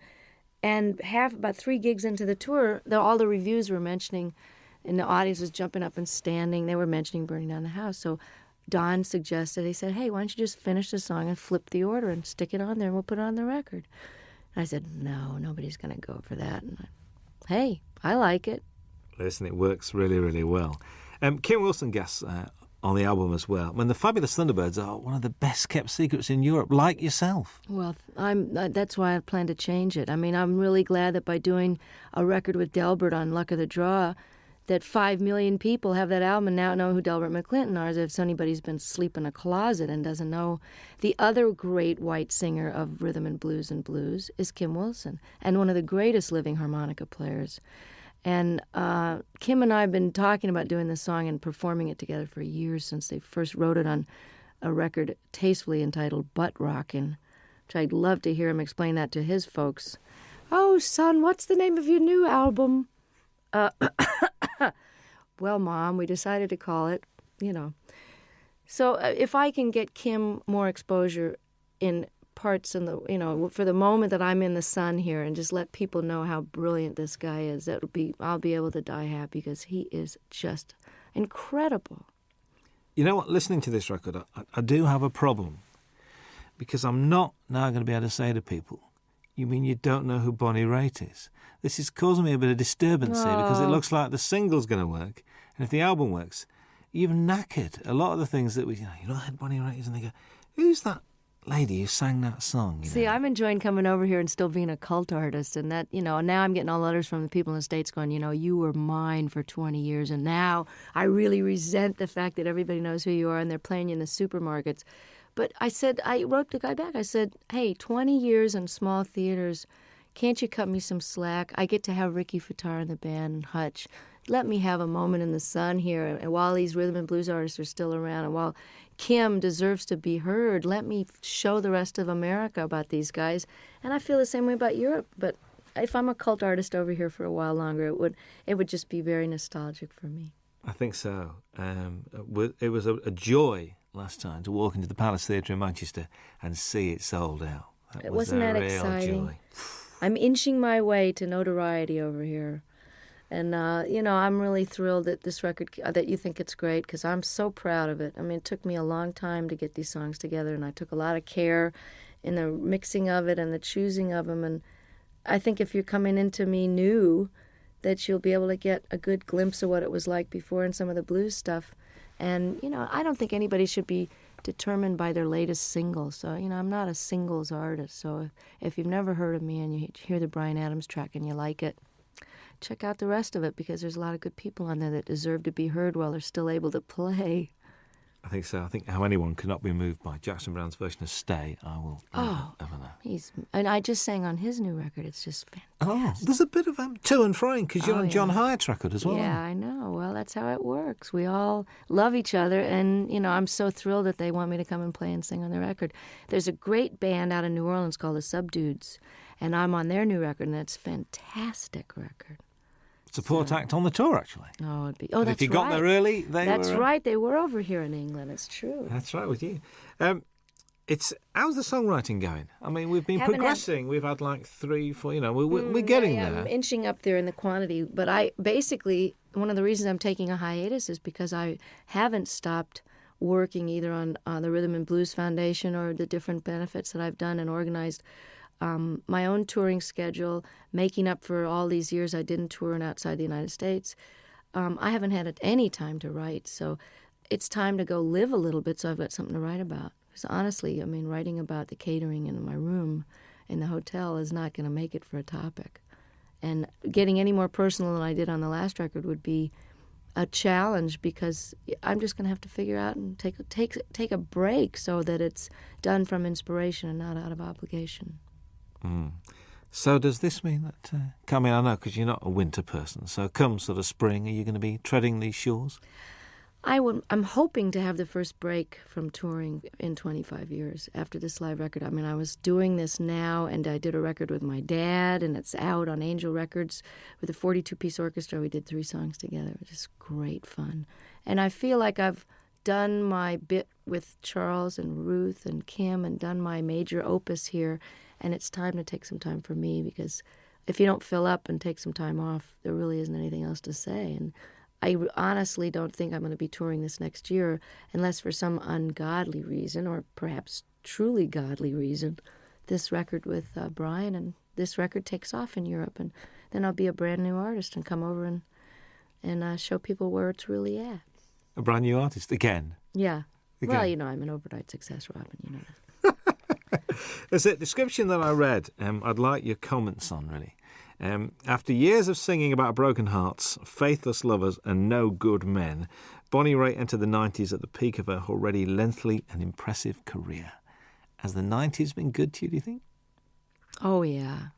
And about 3 gigs into the tour, all the reviews were mentioning, and the audience was jumping up and standing. They were mentioning Burning Down the House. So Don suggested, he said, hey, why don't you just finish the song and flip the order and stick it on there and we'll put it on the record. And I said, no, nobody's going to go for that. And hey, I like it. Listen, it works really, really well. Kim Wilson guests on the album as well. I mean, the Fabulous Thunderbirds are one of the best-kept secrets in Europe, like yourself. Well, that's why I plan to change it. I mean, I'm really glad that by doing a record with Delbert on Luck of the Draw, that 5 million people have that album and now know who Delbert McClinton is. If anybody's been asleep in a closet and doesn't know, the other great white singer of rhythm and blues is Kim Wilson, and one of the greatest living harmonica players. And Kim and I have been talking about doing this song and performing it together for years, since they first wrote it on a record tastefully entitled Butt Rockin', which I'd love to hear him explain that to his folks. Oh, son, what's the name of your new album? Well, Mom, we decided to call it, you know. So if I can get Kim more exposure in parts in the, you know, for the moment that I'm in the sun here, and just let people know how brilliant this guy is, I'll be able to die happy, because he is just incredible. You know what, listening to this record, I do have a problem, because I'm not now going to be able to say to people, you mean you don't know who Bonnie Raitt is? This is causing me a bit of disturbance here, because it looks like the single's going to work, and if the album works, you've knackered a lot of the things that you know who Bonnie Raitt is, and they go, who's that lady who sang that song? See, I'm enjoying coming over here and still being a cult artist, and that, you know, now I'm getting all letters from the people in the States going, you know, you were mine for 20 years, and now I really resent the fact that everybody knows who you are and they're playing you in the supermarkets. But I wrote the guy back, I said, hey, 20 years in small theaters, can't you cut me some slack? I get to have Ricky Fataar in the band and Hutch. Let me have a moment in the sun here, and while these rhythm and blues artists are still around, and while Kim deserves to be heard, let me show the rest of America about these guys. And I feel the same way about Europe, but if I'm a cult artist over here for a while longer, it would just be very nostalgic for me. I think so. It was a joy last time to walk into the Palace Theatre in Manchester and see it sold out. Wasn't that exciting? Joy. I'm inching my way to notoriety over here. And, you know, I'm really thrilled that this record, that you think it's great, because I'm so proud of it. I mean, it took me a long time to get these songs together, and I took a lot of care in the mixing of it and the choosing of them. And I think if you're coming into me new, that you'll be able to get a good glimpse of what it was like before and some of the blues stuff. And, you know, I don't think anybody should be determined by their latest single. So, you know, I'm not a singles artist. So if you've never heard of me and you hear the Bryan Adams track and you like it, check out the rest of it, because there's a lot of good people on there that deserve to be heard while they're still able to play. I think so. I think how anyone cannot be moved by Jackson Browne's version of Stay, I will never know. And I just sang on his new record. It's just fantastic. Oh, there's a bit of to and froing, because you're on John Hyatt's record as well. Yeah, I know. Well, that's how it works. We all love each other, and, you know, I'm so thrilled that they want me to come and play and sing on their record. There's a great band out of New Orleans called the Subdudes, and I'm on their new record, and that's a fantastic record. Support act on the tour, actually. Oh, it'd be. Oh, that's right. If you got there early, That's right. They were over here in England. It's true. That's right with you. How's the songwriting going? I mean, we've been progressing. We've had like 3, 4. You know, we're getting there. I'm inching up there in the quantity. But I basically, one of the reasons I'm taking a hiatus is because I haven't stopped working either on the Rhythm and Blues Foundation or the different benefits that I've done and organized. My own touring schedule, making up for all these years I didn't tour outside the United States. I haven't had any time to write, so it's time to go live a little bit so I've got something to write about. Because honestly, I mean, writing about the catering in my room in the hotel is not going to make it for a topic. And getting any more personal than I did on the last record would be a challenge because I'm just going to have to figure out and take a break so that it's done from inspiration and not out of obligation. So does this mean that, I know because you're not a winter person, so come sort of spring, are you going to be treading these shores? I'm hoping to have the first break from touring in 25 years after this live record. I mean, I was doing this now, and I did a record with my dad, and it's out on Angel Records with a 42-piece orchestra. We did 3 songs together. It was just great fun. And I feel like I've done my bit with Charles and Ruth and Kim and done my major opus here, and it's time to take some time for me, because if you don't fill up and take some time off, there really isn't anything else to say. And I honestly don't think I'm going to be touring this next year unless for some ungodly reason, or perhaps truly godly reason, this record with Brian and this record takes off in Europe. And then I'll be a brand new artist and come over and show people where it's really at. A brand new artist again? Yeah. Again. Well, I'm an overnight success, Robin, you know that. There's a description that I read, I'd like your comments on, really. After years of singing about broken hearts, faithless lovers and no good men, Bonnie Raitt entered the 90s at the peak of her already lengthy and impressive career. Has the 90s been good to you, do you think? Oh, yeah,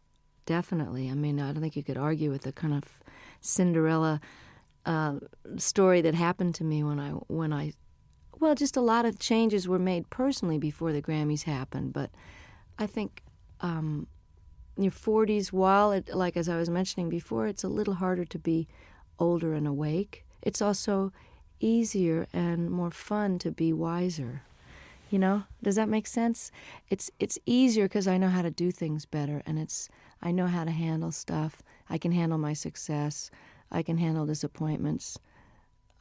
definitely. I mean, I don't think you could argue with the kind of Cinderella story that happened to me when I well, just a lot of changes were made personally before the Grammys happened, but I think in your 40s, while it, like as I was mentioning before, it's a little harder to be older and awake, it's also easier and more fun to be wiser. You know, does that make sense? It's easier because I know how to do things better, and I know how to handle stuff. I can handle my success. I can handle disappointments.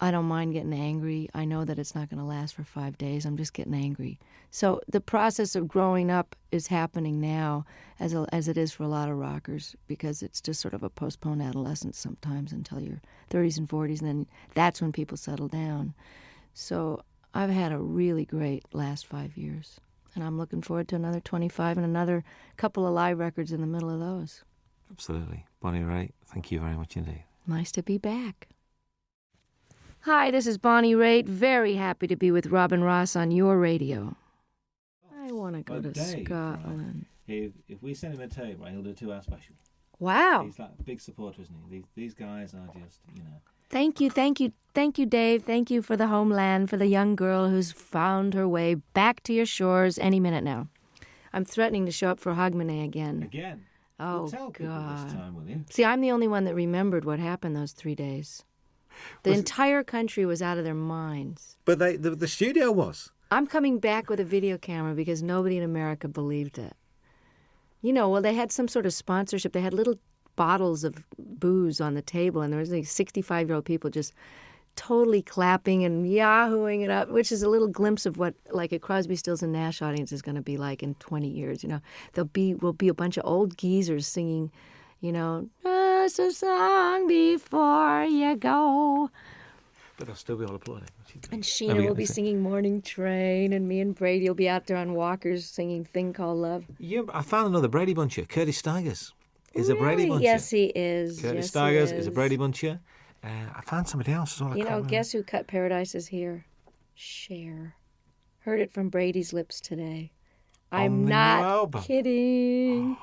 I don't mind getting angry. I know that it's not going to last for 5 days. I'm just getting angry. So the process of growing up is happening now as it is for a lot of rockers, because it's just sort of a postponed adolescence sometimes until your 30s and 40s, and then that's when people settle down. So I've had a really great last 5 years, and I'm looking forward to another 25 and another couple of live records in the middle of those. Absolutely. Bonnie Raitt, thank you very much indeed. Nice to be back. Hi, this is Bonnie Raitt. Very happy to be with Robin Ross on your radio. I want to go to Scotland. If we send him a tape, right, he'll do a 2-hour special. Wow. He's like a big supporter, isn't he? These guys are just, Thank you, Dave. Thank you for the homeland, for the young girl who's found her way back to your shores any minute now. I'm threatening to show up for Hogmanay again. Again? Oh, Well, tell people God. this time, will you? See, I'm the only one that remembered what happened those 3 days. The entire country was out of their minds. But the studio was. I'm coming back with a video camera because nobody in America believed it. You know, well, they had some sort of sponsorship. They had little bottles of booze on the table, and there was like 65-year-old people just totally clapping and yahooing it up, which is a little glimpse of what like a Crosby, Stills and Nash audience is going to be like in 20 years. You know, will be a bunch of old geezers singing, you know, just a song before you go. But they'll still be all applauding. And Sheena will be singing Morning Train, and me and Brady will be out there on walkers singing Thing Called Love. Yeah, I found another Brady Buncher. Curtis Stigers is a Brady Buncher. Yes, he is. Curtis Stigers is a Brady Buncher. I found somebody else as well. You know, guess who cut Paradise Is Here? Cher. Heard it from Brady's lips today. I'm not kidding.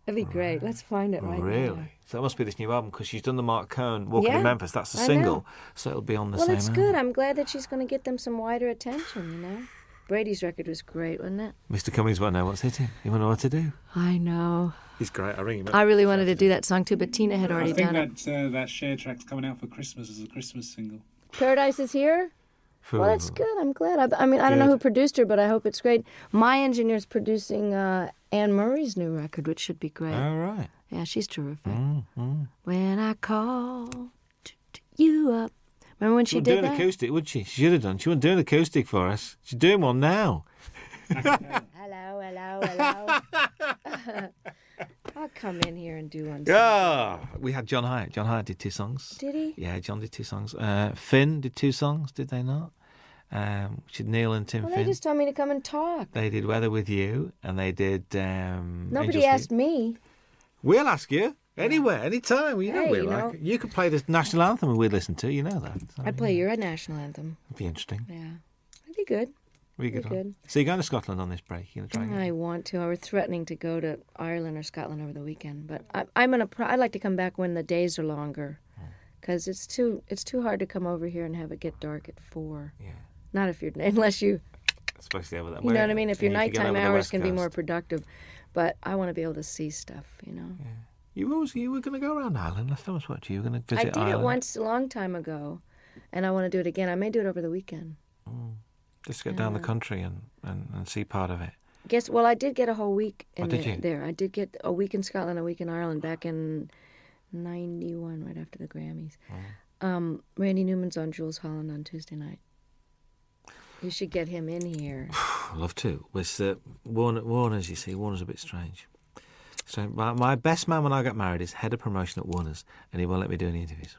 That'd be great. Let's find it right now. Really? So that must be this new album, because she's done the Mark Cohn Walking in Memphis. That's the single. So it'll be on the same album. Well, it's good. I'm glad that she's going to get them some wider attention, you know? Brady's record was great, wasn't it? Mr. Cummings won't know what's hitting. He won't know what to do. I know. He's great. I ring him up. I really wanted to do that song too, but Tina had already done it. I think that Cher track's coming out for Christmas as a Christmas single. Paradise Is Here? Well, that's good. I'm glad. I mean, I don't know who produced her, but I hope it's great. My engineer's producing Anne Murray's new record, which should be great. All right. Yeah, she's terrific. When I call you up. Remember when she did that? She wouldn't do an acoustic, would she? She should have done. She wouldn't do an acoustic for us. She's doing one now. Hello. I'll come in here and do one. Yeah, we had John Hyatt. John Hyatt did 2 songs. Did he? Yeah, John did 2 songs. Finn did 2 songs, did they not? Which is Neil and Tim Finn. They just told me to come and talk. They did Weather With You, and they did... Nobody asked me. We'll ask you. Anywhere, anytime. Well, you know Hey, we're you like know. you could play the national anthem and we'd listen to it. You know that. So, I'd play your national anthem. It'd be interesting. Yeah, it'd be good. Be good. good. So you're going to Scotland on this break? You're going to try. I want to. I was threatening to go to Ireland or Scotland over the weekend, but I'd like to come back when the days are longer, because it's too hard to come over here and have it get dark at 4. Yeah. Not if you're unless you. Especially over that You way. know what I mean? If your Yeah, you could get nighttime over the hours West can be more Coast. productive, but I want to be able to see stuff. You were going to go around Ireland last time I spoke to you. You were going to I visit did Ireland. it once a long time ago, and I want to do it again. I may do it over the weekend. Just get down the country and see part of it. Well, I did get a whole week in did you? there. I did get a week in Scotland, a week in Ireland back in '91, right after the Grammys. Randy Newman's on Jules Holland on Tuesday night. You should get him in here. I'd love to. With Warner's, you see, Warner's a bit strange. So my best man when I got married is head of promotion at Warner's, and he won't let me do any interviews.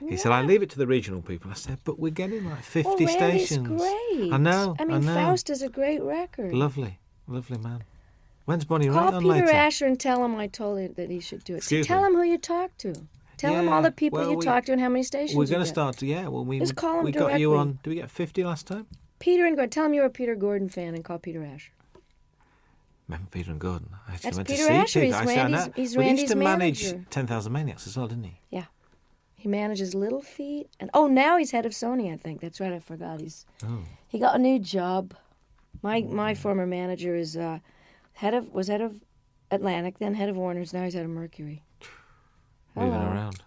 He said, I leave it to the regional people. I said, but we're getting like 50 Randy's stations. great. I know. I mean, Faust is a great record. Lovely man. When's Bonnie Raitt Call on Peter later? Asher and tell him I told him that he should do it. Excuse Tell me? him who you talked to. Tell him all the people you talked to and how many stations We're you going to get. start to, Just call him we got you directly. on, did we get 50 last time? Peter and Gordon. Tell him you're a Peter Gordon fan and call Peter Asher. Remember Peter and Gordon? I actually That's went Peter to see Asher. Peter. He's I said, I know. Randy's- he's But he used to Randy's manage manager. 10,000 Maniacs as well, didn't he? Yeah. He manages Little Feat. And now he's head of Sony, I think. That's right, I forgot. He got a new job. My former manager is was head of Atlantic, then head of Warner's, now he's head of Mercury. Moving Hello. around.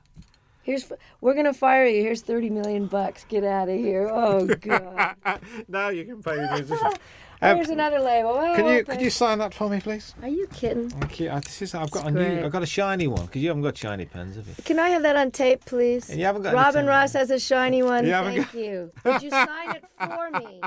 We're gonna fire you. Here's $30 million. Get out of here. Oh God. Now you can pay the musician. Here's another label. Oh, Could you sign that for me, please? Are you kidding? Thank you. I've got great. I've got a shiny one because you haven't got shiny pens, have you? Can I have that on tape, please? And you haven't got any Robin tape. Ross has a shiny one. You haven't Thank you. Could you sign it for me?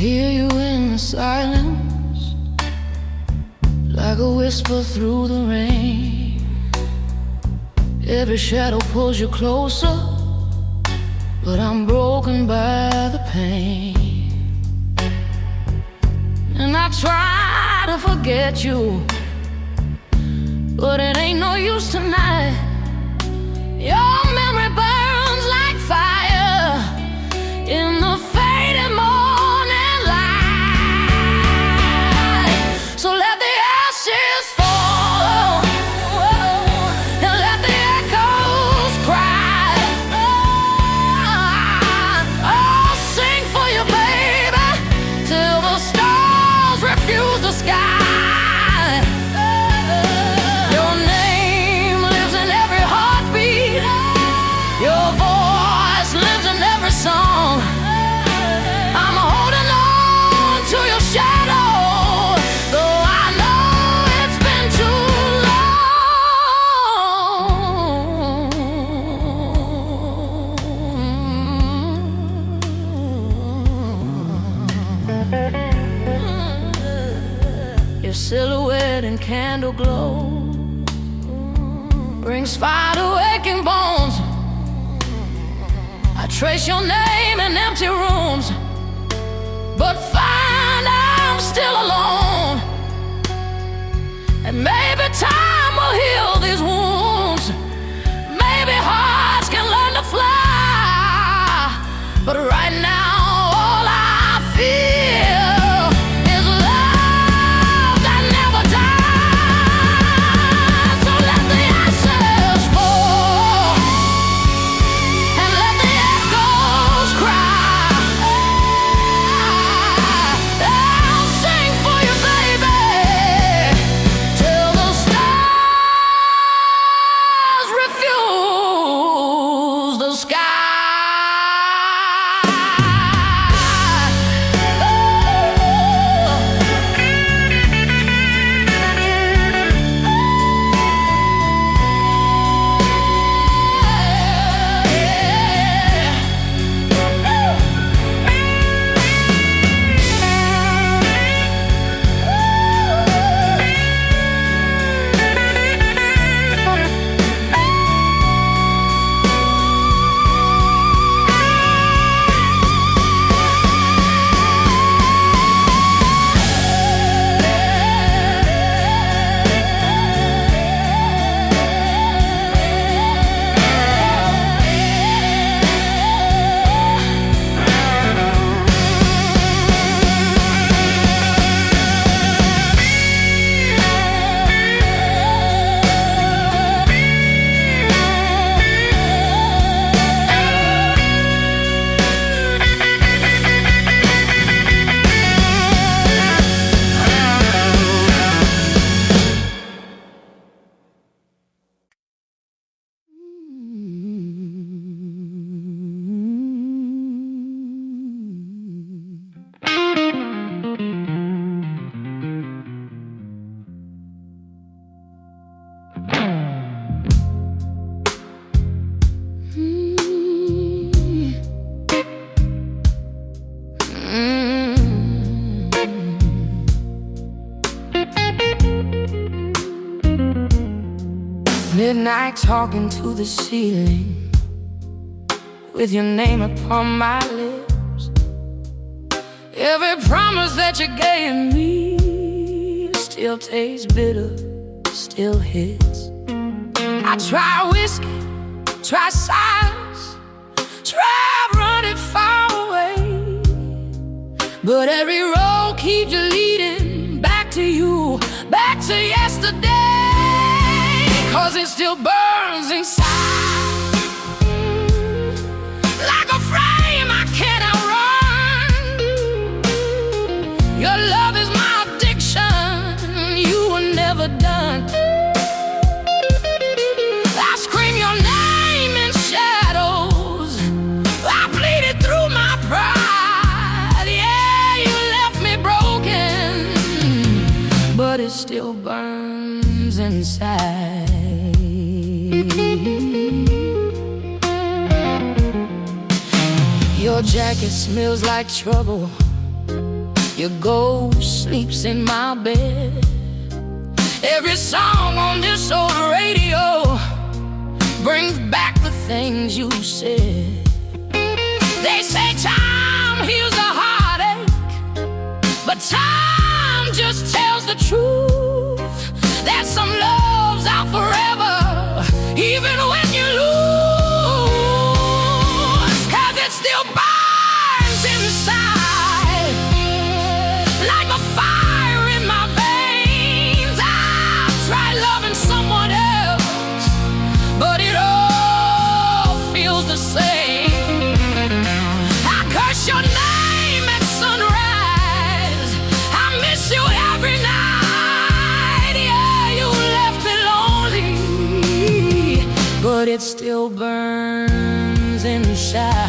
hear you in the silence, like a whisper through the rain. Every shadow pulls you closer, but I'm broken by the pain. And I try to forget you, but it ain't no use tonight. Your memory burns like fire in the fading morning light. So let the ashes fall, and let the echoes cry. I'll sing for you, baby, till the stars refuse the sky. Your name lives in every heartbeat, your voice lives in every song. I'm holding on to your shadow, though I know it's been too long. Your silhouette and candle glow brings fire to aching bones. I trace your name in empty rooms, but find I'm still alone. And maybe time will heal these wounds, maybe hearts can learn to fly. But right now all I feel is love that never dies. So let the ashes fall, and let the echoes cry. I'll sing for you, baby, till the stars refuse the sky. Midnight talking to the ceiling, with your name upon my lips. Every promise that you gave me still tastes bitter, still hits. I try whiskey, try silence, try running far away, but every road keeps you leading back to you, back to yesterday. 'Cause it still burns inside, like a flame I can't outrun. Your love is my addiction, you were never done. I scream your name in shadows, I bleed it through my pride. Yeah, you left me broken, but it still burns inside. Your jacket smells like trouble, Your ghost sleeps in my bed. Every song on this old radio brings back the things you said. They say time heals a heartache, but time just tells the truth that some love's out forever, even when you lose. 'Cause it still burns inside like a fire in my veins. I've tried loving someone else, but it all feels the same. I curse your name at sunrise. I miss you every night. Yeah, you left me lonely, but it still burns inside.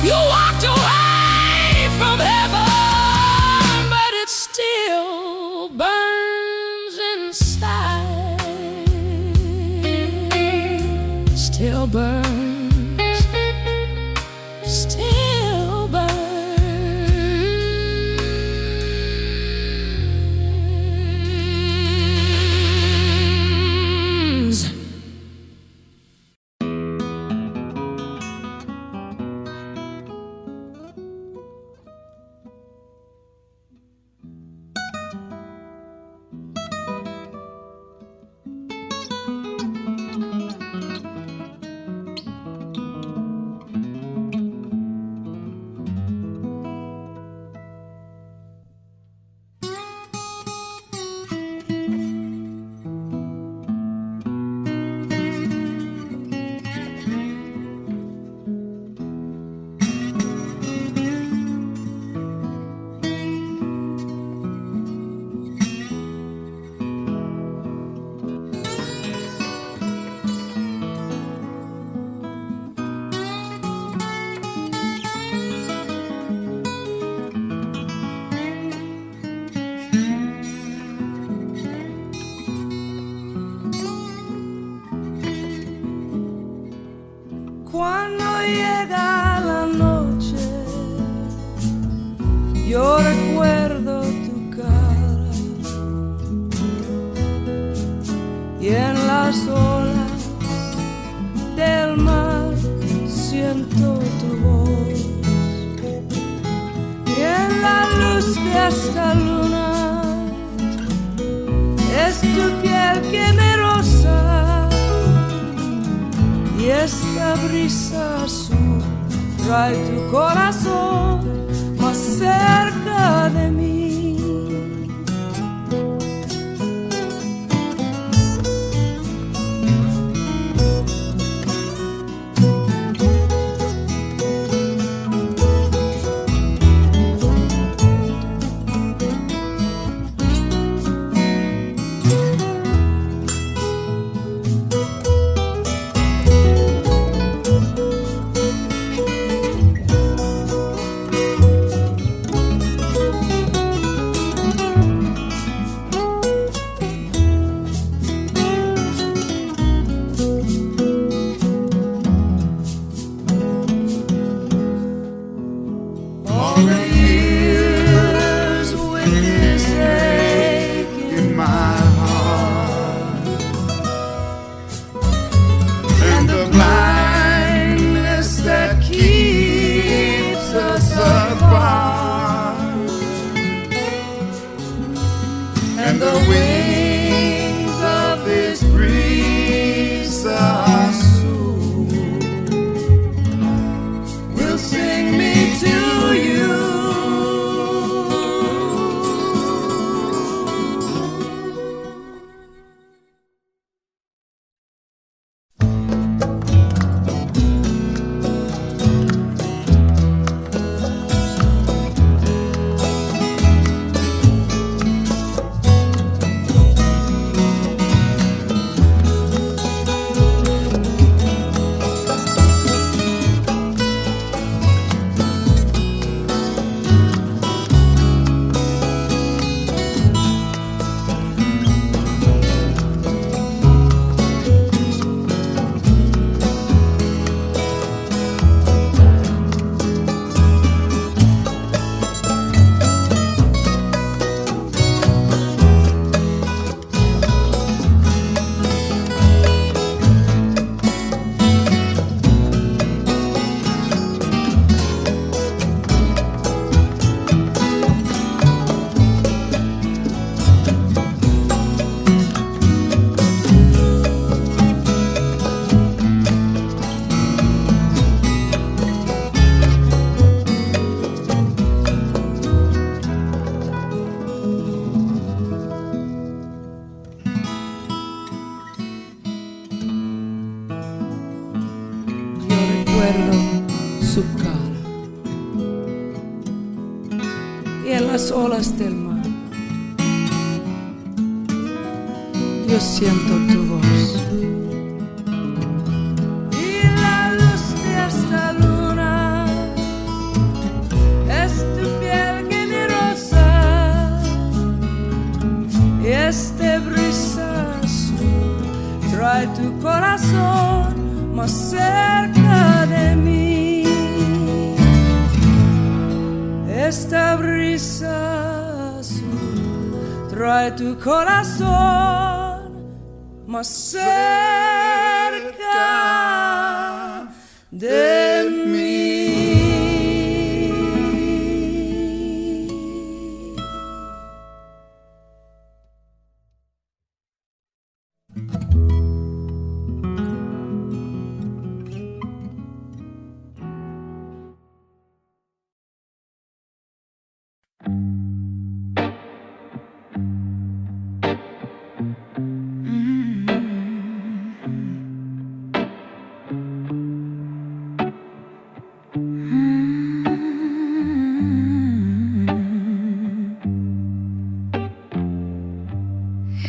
You walked away from heaven, but it still burns inside. Still burns, still burns. Cuando llega la noche, yo recuerdo tu cara y en las olas del mar siento tu voz y en la luz de esta luna es tu piel que me roza. Y esta brisa azul trae tu corazón más cerca de mí. and the wind en las olas del mar. Yo siento tu voz. Y la luz de esta luna es tu piel que me rosa. Y este brisa azul trae tu corazón más cerca de mí. Esta brisa azul trae tu corazón más cerca de mí.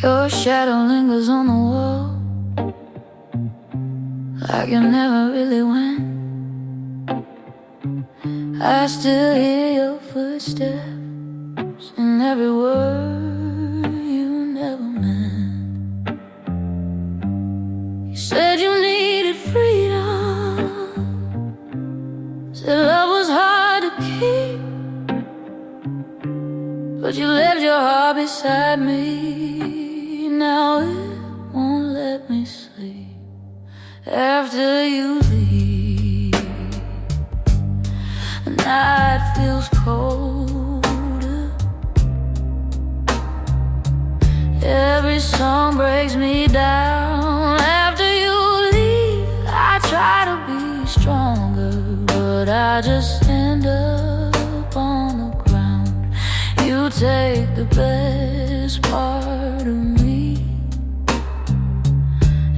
Your shadow lingers on the wall, like you never really went. I still hear your footsteps in every word you never meant. You said you needed freedom, said love was hard to keep, but you left your heart beside me. Now it won't let me sleep after you leave. The night feels colder, every song breaks me down. After you leave, I try to be stronger, but I just end up on the ground. You take the best part of me.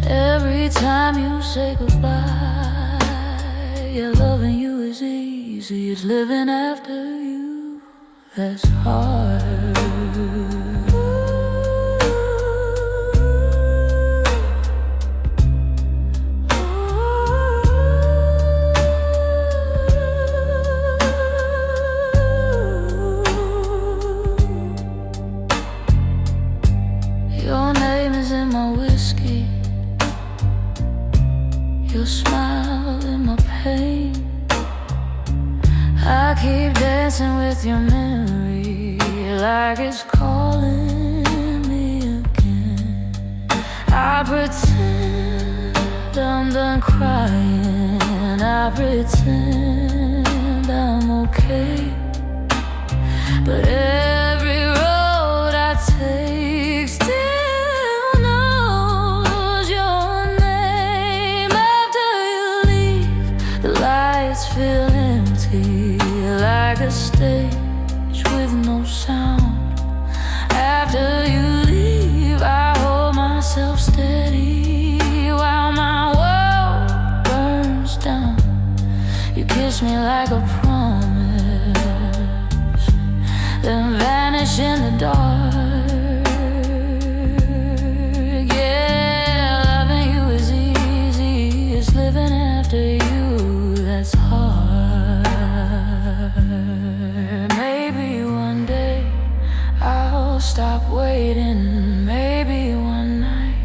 Every time you say goodbye, yeah, loving you is easy. It's living after you that's hard. Your name is in my whiskey, your smile in my pain. I keep dancing with your memory, like it's calling me again. I pretend I'm done crying, I pretend I'm okay, but every road I take still knows your name. After you leave, the lights feel empty, like a stage with no sound. After you leave, I hold myself steady while my world burns down. You kiss me like a promise, then vanish in the dark. Yeah, loving you is easy, it's living after you that's hard. Maybe one day I'll stop waiting, maybe one night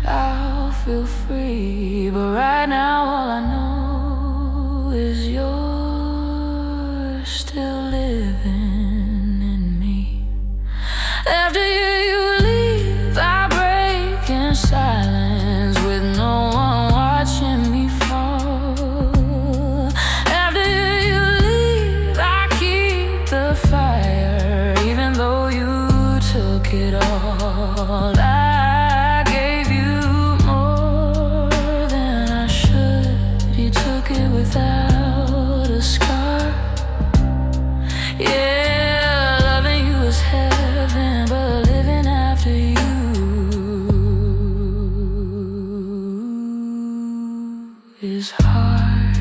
I'll feel free, but right now all I know is you're still living in me. After you leave, I break in silence with no one watching me fall. After you leave, I keep the fire, even though you took it all. I gave you more than I should. You took it without a scar. Yeah, loving you is heaven, but living after you is hard.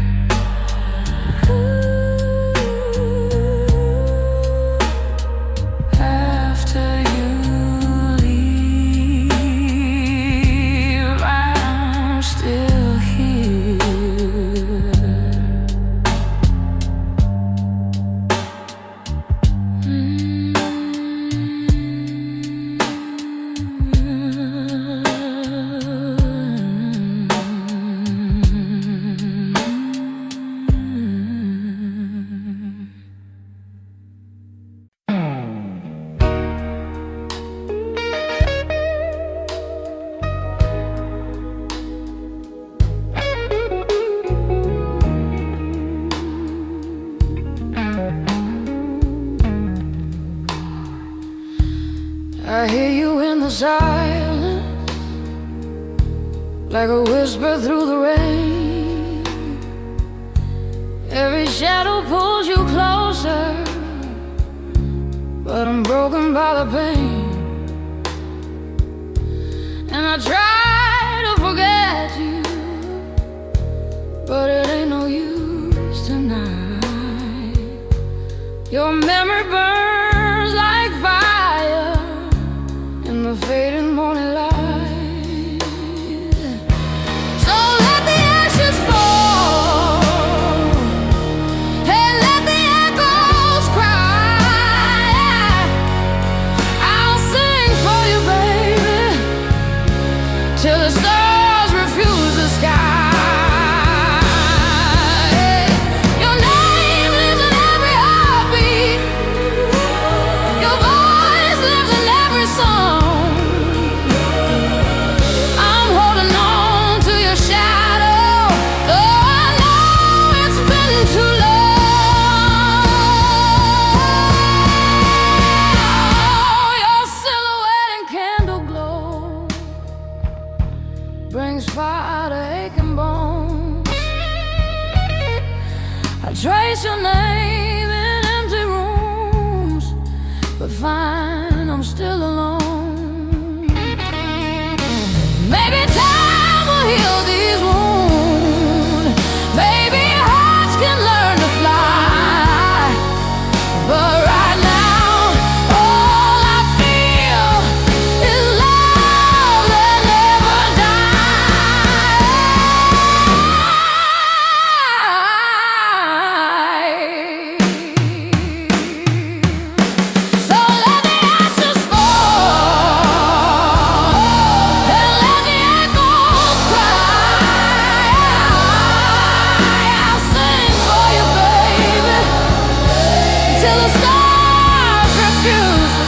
I hear you in the silence, like a whisper through the rain. Every shadow pulls you closer, but I'm broken by the pain. And I try to forget you, but it ain't no use tonight. Your memory burns like fire in the fading morning light. So let the ashes fall, and let the echoes cry. I'll sing for you, baby, till the stars refuse the sky. Your name lives in every heartbeat, your voice lives in every song. I'm holding on to your shadow, though I know it's been too long. Your silhouette and candle glow brings fire to aching bones. I trace your name in empty rooms, but find I'm still alone. Maybe time will heal these wounds. Maybe hearts can learn to fly. But right now, all I feel is love that never dies. So let the ashes fall, and let the echoes cry. I'll sing for you, baby, till the stars refuse the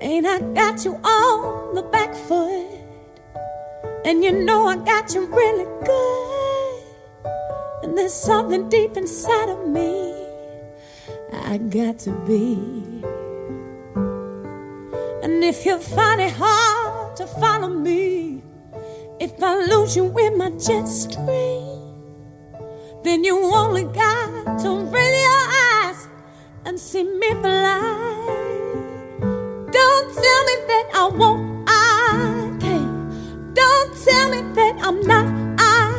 Ain't I got you on the back foot? And you know I got you really good. And there's something deep inside of me I got to be. And if you find it hard to follow me, if I lose you in my jet stream, then you only got to raise your eyes and see me fly. Don't tell me that I won't, I can't. Don't tell me that I'm not, I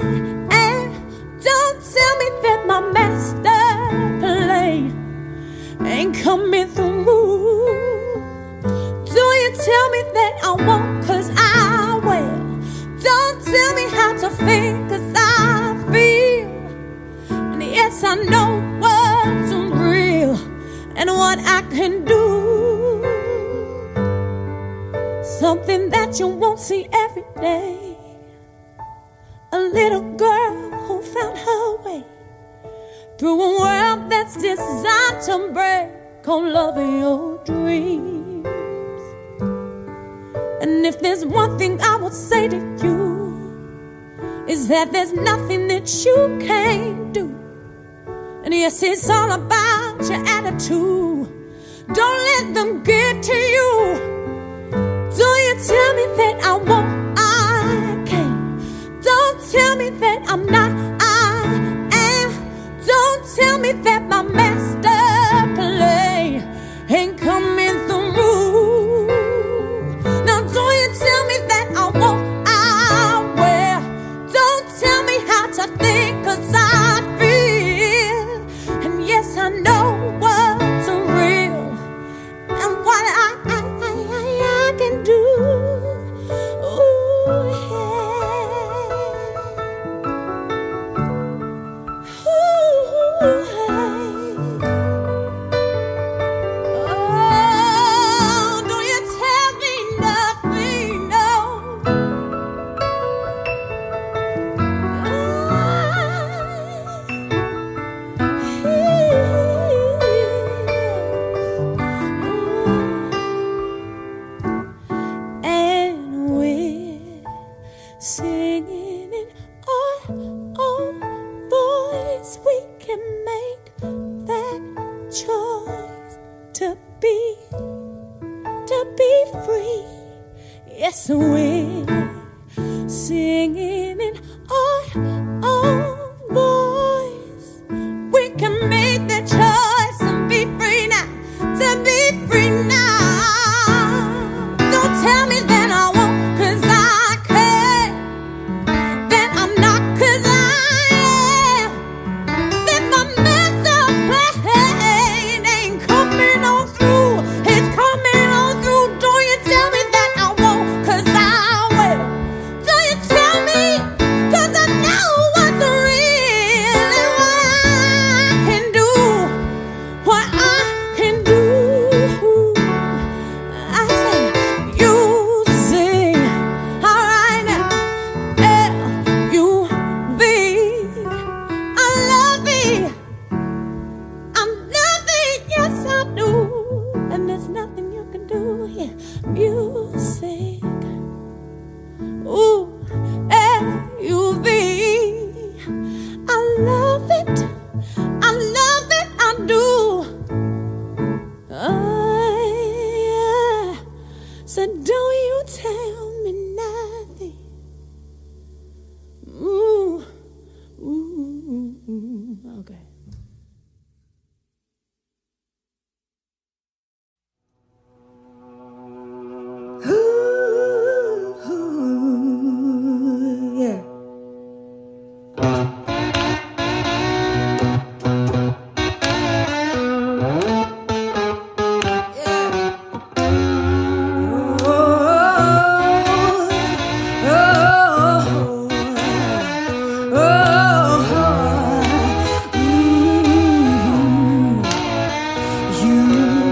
am. Don't tell me that my master plan ain't coming through. Do you tell me that I won't, 'cause I will. Don't tell me how to feel, 'cause I feel. And yes, I know what's real and what I can do. Something that you won't see every day. A little girl who found her way through a world that's designed to break on loving your dreams. And if there's one thing I would say to you, is that there's nothing that you can't do. And yes, it's all about your attitude. Don't let them get to you. Do you tell me that I won't, I can't. Don't tell me that I'm not singing in our own voice. We can make that choice to be free. Yes, we're singing in our own voice. We can make that choice to be free now, to be free now. Don't tell me that I won't, 'cause I can. That I'm not, 'cause I am. That my master plan ain't coming on through. It's coming on through. Don't you tell me that I won't, 'cause I will. Don't you tell me, 'cause I know what's real and what I can do. What I can do. I say, you sing, all right now. L-U-V. I love it. I'm loving, yes I do. And there's nothing you can do here. Music. Ooh, L-U-V. I love it. I love it. I do. Yeah. So don't you tell me nothing. Ooh, ooh, okay. Ooh, yeah. You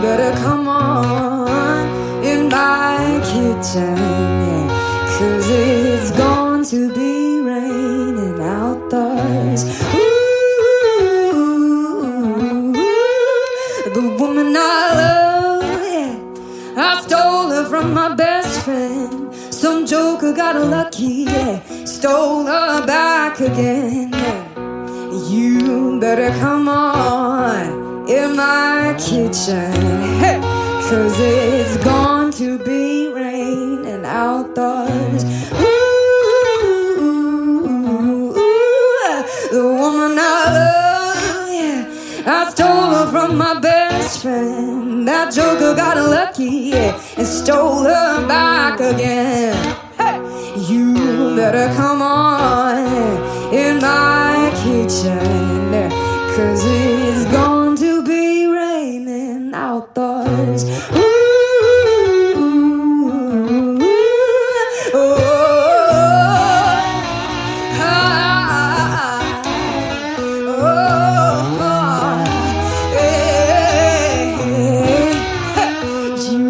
better come on in my kitchen, yeah, 'cause it's going to be raining outdoors. Ooh, the woman I love, yeah, I stole her from my best friend. Some joker got her lucky, yeah, stole her back again, yeah. You better come on in my kitchen, hey, 'cause it's going to be raining outdoors. Ooh, the woman I love, yeah, I stole her from my best friend. That joker got her lucky, yeah, and stole her back again. Hey, you better come on in my kitchen, 'cause it's going to be raining outdoors. Ooh, oh, you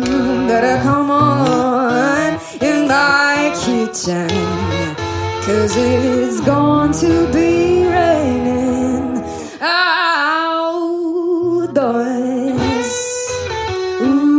better come on in my kitchen, 'cause it's going to be raining outdoors. Ooh.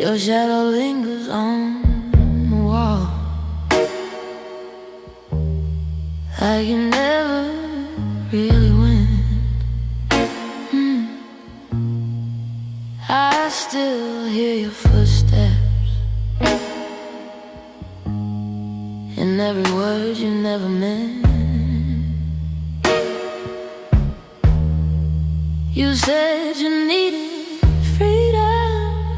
Your shadow lingers on the wall, like you never really went. I still hear your footsteps in every word you never meant. You said you needed freedom,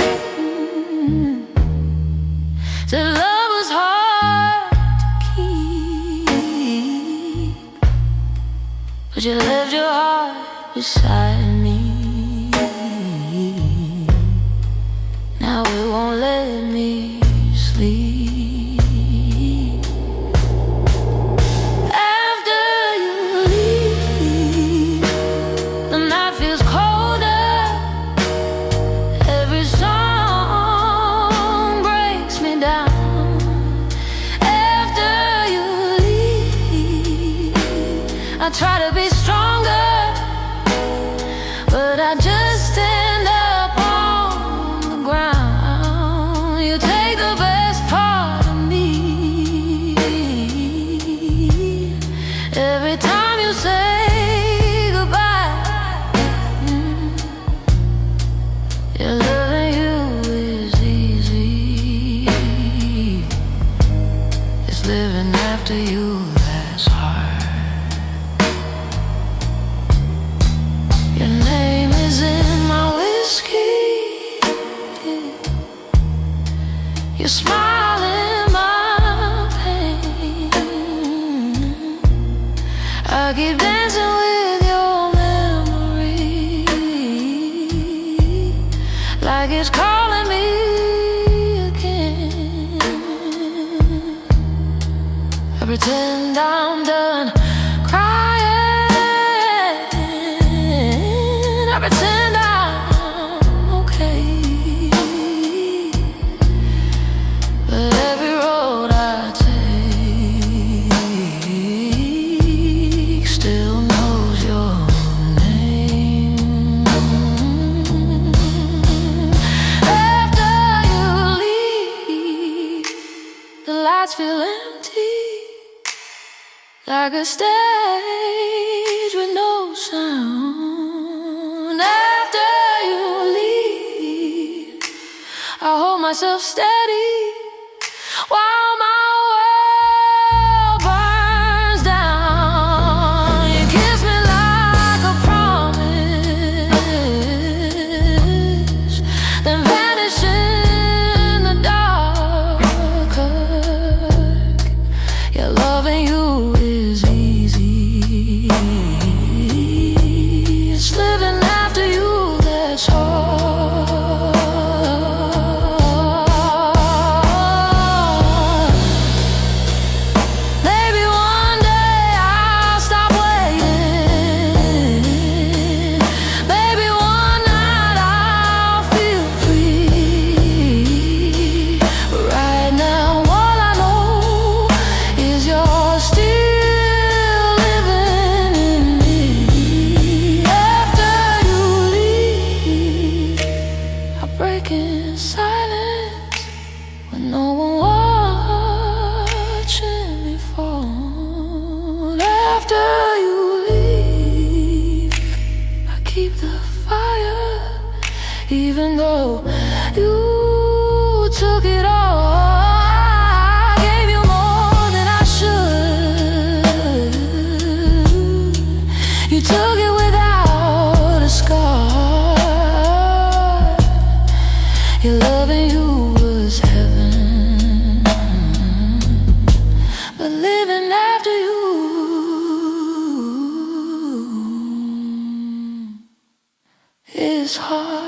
said love was hard to keep, but you left your heart right beside me. Now it won't let me sleep. After you leave, the night feels colder. Every song breaks me down. After you leave, I try to be stronger, but I just stand up on the ground. You take the best part of me. Every time you say goodbye, your loving you is easy. It's living after you that's hard. Your name is in my whiskey. Your smile in my pain. I keep dancing with your memory, like it's calling me again. I pretend I'm done crying. I pretend I'm okay, but every road I take still knows your name. After you leave, the lights feel empty, like a stage with no sound. After you leave, I hold myself steady while my world burns down. You kiss me like a promise, then vanish in the dark. Your loving you is easy. It's living after you that's hard. Maybe one day I'll stop waiting. Maybe one night I'll feel free. But right now all I know is you're still living in me. After you leave, I break in silence when no one watching me fall. After you leave, I keep the fire, even though you took it all. I gave you more than I should. You took it without a scar. Your loving you was heaven, but living after you is hard.